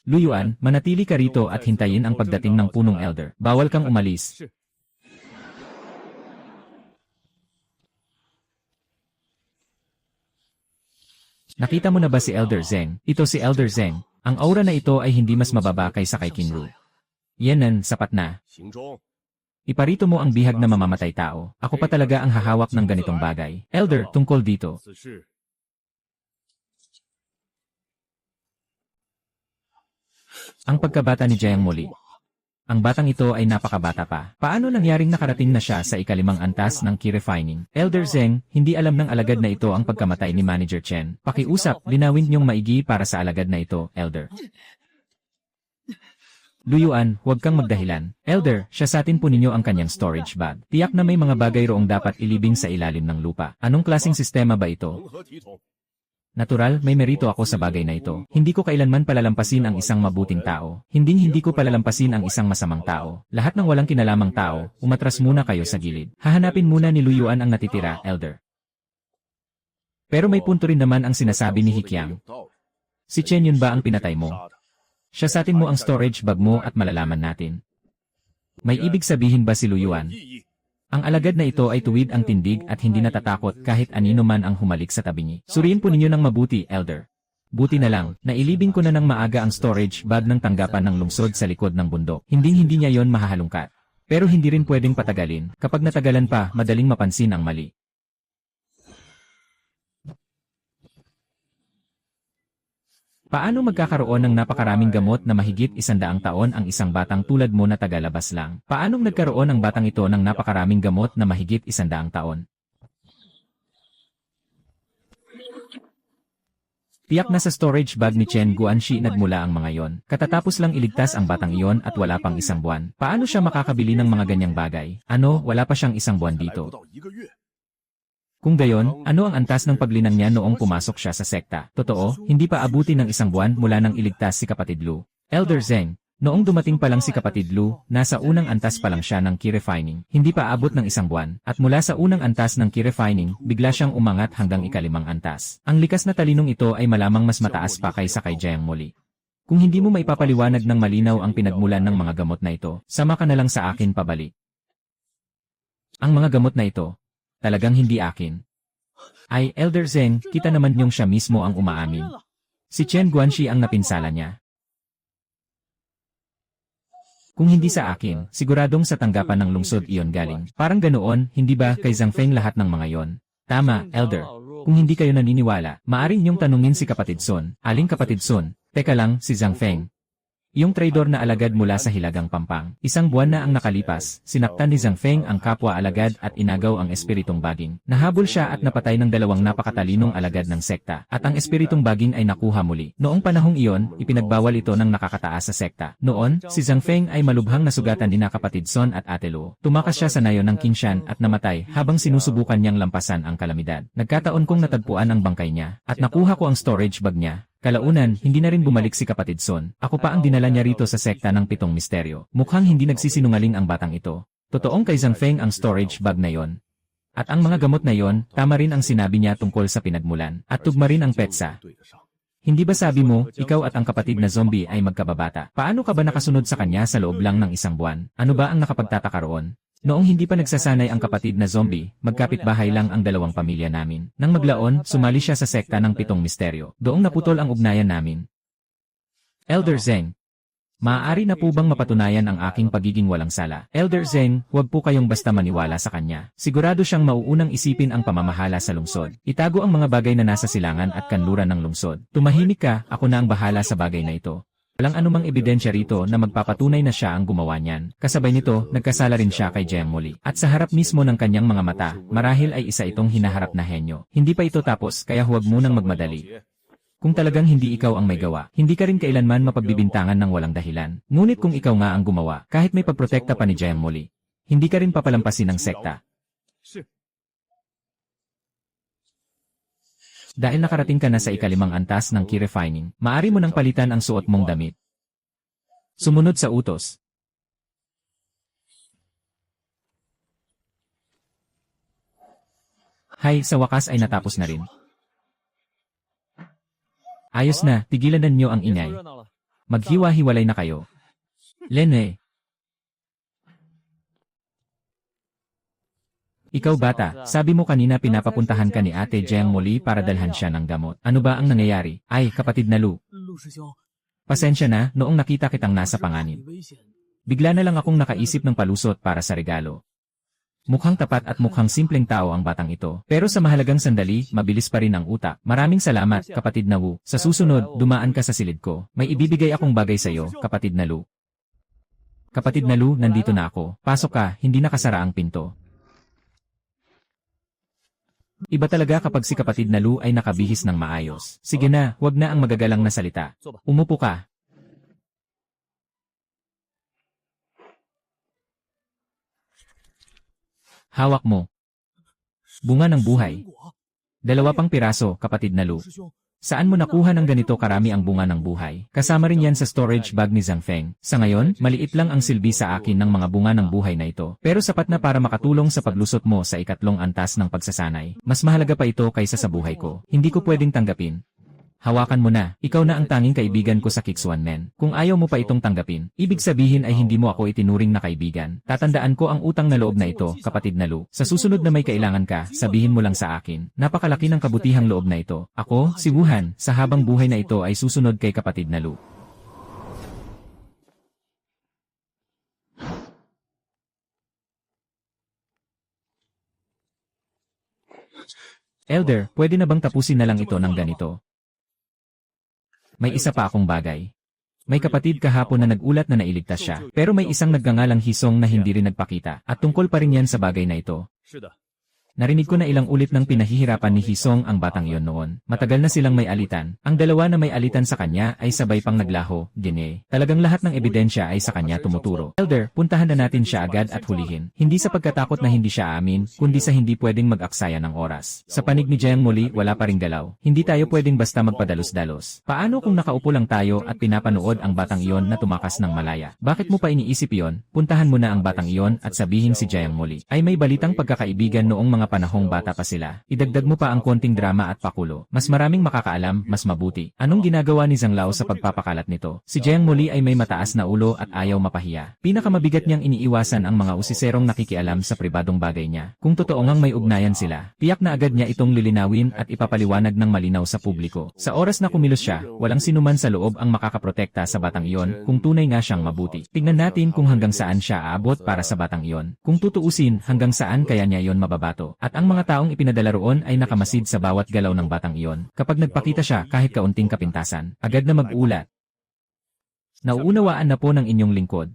Lu Yuan, manatili ka rito at hintayin ang pagdating ng punong elder. Bawal kang umalis. Nakita mo na ba si Elder Zeng? Ito si Elder Zeng. Ang aura na ito ay hindi mas mababa kaysa kay Qingru. Yanan, sapat na. Iparito mo ang bihag na mamamatay tao. Ako pa talaga ang hahawak ng ganitong bagay. Elder, tungkol dito. Ang pagkabata ni Jiang Moli. Ang batang ito ay napakabata pa. Paano nangyaring nakarating na siya sa ikalimang antas ng key refining? Elder Zeng, hindi alam ng alagad na ito ang pagkamatay ni Manager Chen. Pakiusap, linawin niyong maigi para sa alagad na ito, Elder. Lu Yuan, huwag kang magdahilan. Elder, siya sa atin po ninyo ang kanyang storage bag. Tiyak na may mga bagay roong dapat ilibing sa ilalim ng lupa. Anong klaseng sistema ba ito? Natural, may merito ako sa bagay na ito. Hindi ko kailanman palalampasin ang isang mabuting tao. Hindi ko palalampasin ang isang masamang tao. Lahat ng walang kinalamang tao, umatras muna kayo sa gilid. Hahanapin muna ni Lu Yuan ang natitira, Elder. Pero may punto rin naman ang sinasabi ni Hikiang. Si Chen Yun ba ang pinatay mo? Siya sa atin mo ang storage bag mo at malalaman natin. May ibig sabihin ba si Lu Yuan? Ang alagad na ito ay tuwid ang tindig at hindi natatakot kahit anino man ang humalik sa tabi niya. Suriin po ninyo ng mabuti, Elder. Buti na lang, nailibing ko na ng maaga ang storage bag ng tanggapan ng lungsod sa likod ng bundok. Hindi niya yon mahahalungkat. Pero hindi rin pwedeng patagalin. Kapag natagalan pa, madaling mapansin ang mali. Paano magkakaroon ng napakaraming gamot na mahigit 100 taon ang isang batang tulad mo na tagalabas lang? Paanong nagkaroon ang batang ito ng napakaraming gamot na mahigit 100 taon? Tiyak na sa storage bag ni Chen Guanxi nagmula ang mga yon. Katatapos lang iligtas ang batang iyon at wala pang 1 buwan. Paano siya makakabili ng mga ganyang bagay? Ano, wala pa siyang 1 buwan dito. Kung gayon, ano ang antas ng paglinang niya noong pumasok siya sa sekta? Totoo, hindi pa abuti ng 1 buwan mula nang iligtas si Kapatid Lu. Elder Zeng, noong dumating pa lang si Kapatid Lu, nasa unang antas pa lang siya ng key refining. Hindi pa abot ng 1 buwan. At mula sa unang antas ng key refining, bigla siyang umangat hanggang ikalimang antas. Ang likas na talinong ito ay malamang mas mataas pa kaysa kay Jiang Moli. Kung hindi mo maipapaliwanag ng malinaw ang pinagmulan ng mga gamot na ito, sama ka na lang sa akin pabalik. Ang mga gamot na ito, talagang hindi akin. Ay, Elder Zeng, kita naman niyong siya mismo ang umaamin. Si Chen Guanxi ang napinsala niya. Kung hindi sa akin, siguradong sa tanggapan ng lungsod iyon galing. Parang ganoon, hindi ba kay Zhang Feng lahat ng mga yon? Tama, Elder. Kung hindi kayo naniniwala, maaari niyong tanungin si Kapatid Sun. Aling Kapatid Sun? Teka lang, si Zhang Feng. Yung traidor na alagad mula sa Hilagang Pampang. Isang buwan na ang nakalipas, sinaktan ni Zhang Feng ang kapwa alagad at inagaw ang espiritong baging. Nahabol siya at napatay ng dalawang napakatalinong alagad ng sekta, at ang espiritong baging ay nakuha muli. Noong panahong iyon, ipinagbawal ito ng nakakataas sa sekta. Noon, si Zhang Feng ay malubhang nasugatan ni kapatid Son at Ate Luo. Tumakas siya sa nayon ng Qingshan at namatay habang sinusubukan niyang lampasan ang kalamidad. Nagkataon kong natagpuan ang bangkay niya, at nakuha ko ang storage bag niya. Kalaunan, hindi na rin bumalik si kapatid Son. Ako pa ang dinala niya rito sa sekta ng 7 misteryo. Mukhang hindi nagsisinungaling ang batang ito. Totoong kay Zhang Feng ang storage bag na yon. At ang mga gamot na yon, tama rin ang sinabi niya tungkol sa pinagmulan. At tugma rin ang petsa. Hindi ba sabi mo, ikaw at ang kapatid na zombie ay magkababata? Paano ka ba nakasunod sa kanya sa loob lang ng 1 buwan? Ano ba ang nakapagtataka roon? Noong hindi pa nagsasanay ang kapatid na zombie, magkapit-bahay lang ang 2 pamilya namin. Nang maglaon, sumali siya sa sekta ng 7 misteryo. Doong naputol ang ugnayan namin. Elder Zeng, maaari na po bang mapatunayan ang aking pagiging walang sala? Elder Zeng, huwag po kayong basta maniwala sa kanya. Sigurado siyang mauunang isipin ang pamamahala sa lungsod. Itago ang mga bagay na nasa silangan at kanluran ng lungsod. Tumahimik ka, ako na ang bahala sa bagay na ito. Walang anumang ebidensya rito na magpapatunay na siya ang gumawa niyan. Kasabay nito, nagkasala rin siya kay Jiang Muli. At sa harap mismo ng kanyang mga mata, marahil ay isa itong hinaharap na henyo. Hindi pa ito tapos, kaya huwag munang magmadali. Kung talagang hindi ikaw ang may gawa, hindi ka rin kailanman mapagbibintangan ng walang dahilan. Ngunit kung ikaw nga ang gumawa, kahit may pagprotekta pa ni Jiang Muli, hindi ka rin papalampasin ng sekta. Dahil nakarating ka na sa 5 antas ng key refining, maaari mo nang palitan ang suot mong damit. Sumunod sa utos. Hay, sa wakas ay natapos na rin. Ayos na, tigilan na niyo ang ingay. Maghiwa-hiwalay na kayo. Lene. Ikaw bata, sabi mo kanina pinapapuntahan ka ni Ate Jiang Muli para dalhan siya ng gamot. Ano ba ang nangyayari? Ay, kapatid na Lu. Pasensya na, noong nakita kitang nasa panganib. Bigla na lang akong nakaisip ng palusot para sa regalo. Mukhang tapat at mukhang simpleng tao ang batang ito. Pero sa mahalagang sandali, mabilis pa rin ang utak. Maraming salamat, kapatid na Wu. Sa susunod, dumaan ka sa silid ko. May ibibigay akong bagay sa iyo, kapatid na Lu. Kapatid na Lu, nandito na ako. Pasok ka, hindi nakasara ang pinto. Iba talaga kapag si kapatid na Lu ay nakabihis ng maayos. Sige na, wag na ang magagalang na salita. Umupo ka. Hawak mo. Bunga ng buhay. 2 pang piraso, kapatid na Lu. Saan mo nakuha ng ganito karami ang bunga ng buhay? Kasama rin yan sa storage bag ni Zhang Feng. Sa ngayon, maliit lang ang silbi sa akin ng mga bunga ng buhay na ito. Pero sapat na para makatulong sa paglusot mo sa 3 antas ng pagsasanay. Mas mahalaga pa ito kaysa sa buhay ko. Hindi ko pwedeng tanggapin. Hawakan mo na, ikaw na ang tanging kaibigan ko sa Kixuan-men. Kung ayaw mo pa itong tanggapin, ibig sabihin ay hindi mo ako itinuring na kaibigan. Tatandaan ko ang utang na loob na ito, kapatid na Lu. Sa susunod na may kailangan ka, sabihin mo lang sa akin. Napakalaki ng kabutihang loob na ito. Ako, si Wuhan, sa habang buhay na ito ay susunod kay kapatid na Lu. Elder, pwede na bang tapusin na lang ito ng ganito? May isa pa akong bagay. May kapatid kahapon na nagulat na nailigtas siya, pero may isang nagngangalang Hisong na hindi rin nagpakita, at tungkol pa rin yan sa bagay na ito. Narinig ko na ilang ulit ng pinahihirapan ni Hisong ang batang iyon noon. Matagal na silang may alitan. Ang dalawa na may alitan sa kanya ay sabay pang naglaho, gine. Talagang lahat ng ebidensya ay sa kanya tumuturo. Elder, puntahan na natin siya agad at hulihin. Hindi sa pagkatakot na hindi siya aamin, kundi sa hindi pwedeng mag-aksaya ng oras. Sa panig ni Jiang Muli, wala pa ring galaw. Hindi tayo pwedeng basta magpadalos-dalos. Paano kung nakaupo lang tayo at pinapanood ang batang iyon na tumakas ng malaya? Bakit mo pa iniisip iyon? Puntahan mo na ang batang iyon at sabihin si Jiang Muli ay may balitang pagkakaibigan noong mga panahong bata pa sila. Idagdag mo pa ang konting drama at pakulo. Mas maraming makakaalam, mas mabuti. Anong ginagawa ni Zhang Lao sa pagpapakalat nito? Si Jiang Muli ay may mataas na ulo at ayaw mapahiya. Pinakamabigat niyang iniiwasan ang mga usiserong nakikialam sa pribadong bagay niya. Kung totoo ngang may ugnayan sila, tiyak na agad niya itong lilinawin at ipapaliwanag ng malinaw sa publiko. Sa oras na kumilos siya, walang sinuman sa loob ang makakaprotekta sa batang iyon kung tunay nga siyang mabuti. Tingnan natin kung hanggang saan siya aabot para sa batang iyon. Kung tutuusin, hanggang saan kaya niya iyon mababato. At ang mga taong ipinadala roon ay nakamasid sa bawat galaw ng batang iyon. Kapag nagpakita siya kahit kaunting kapintasan, agad na mag-ulat. Nauunawaan na po ng inyong lingkod.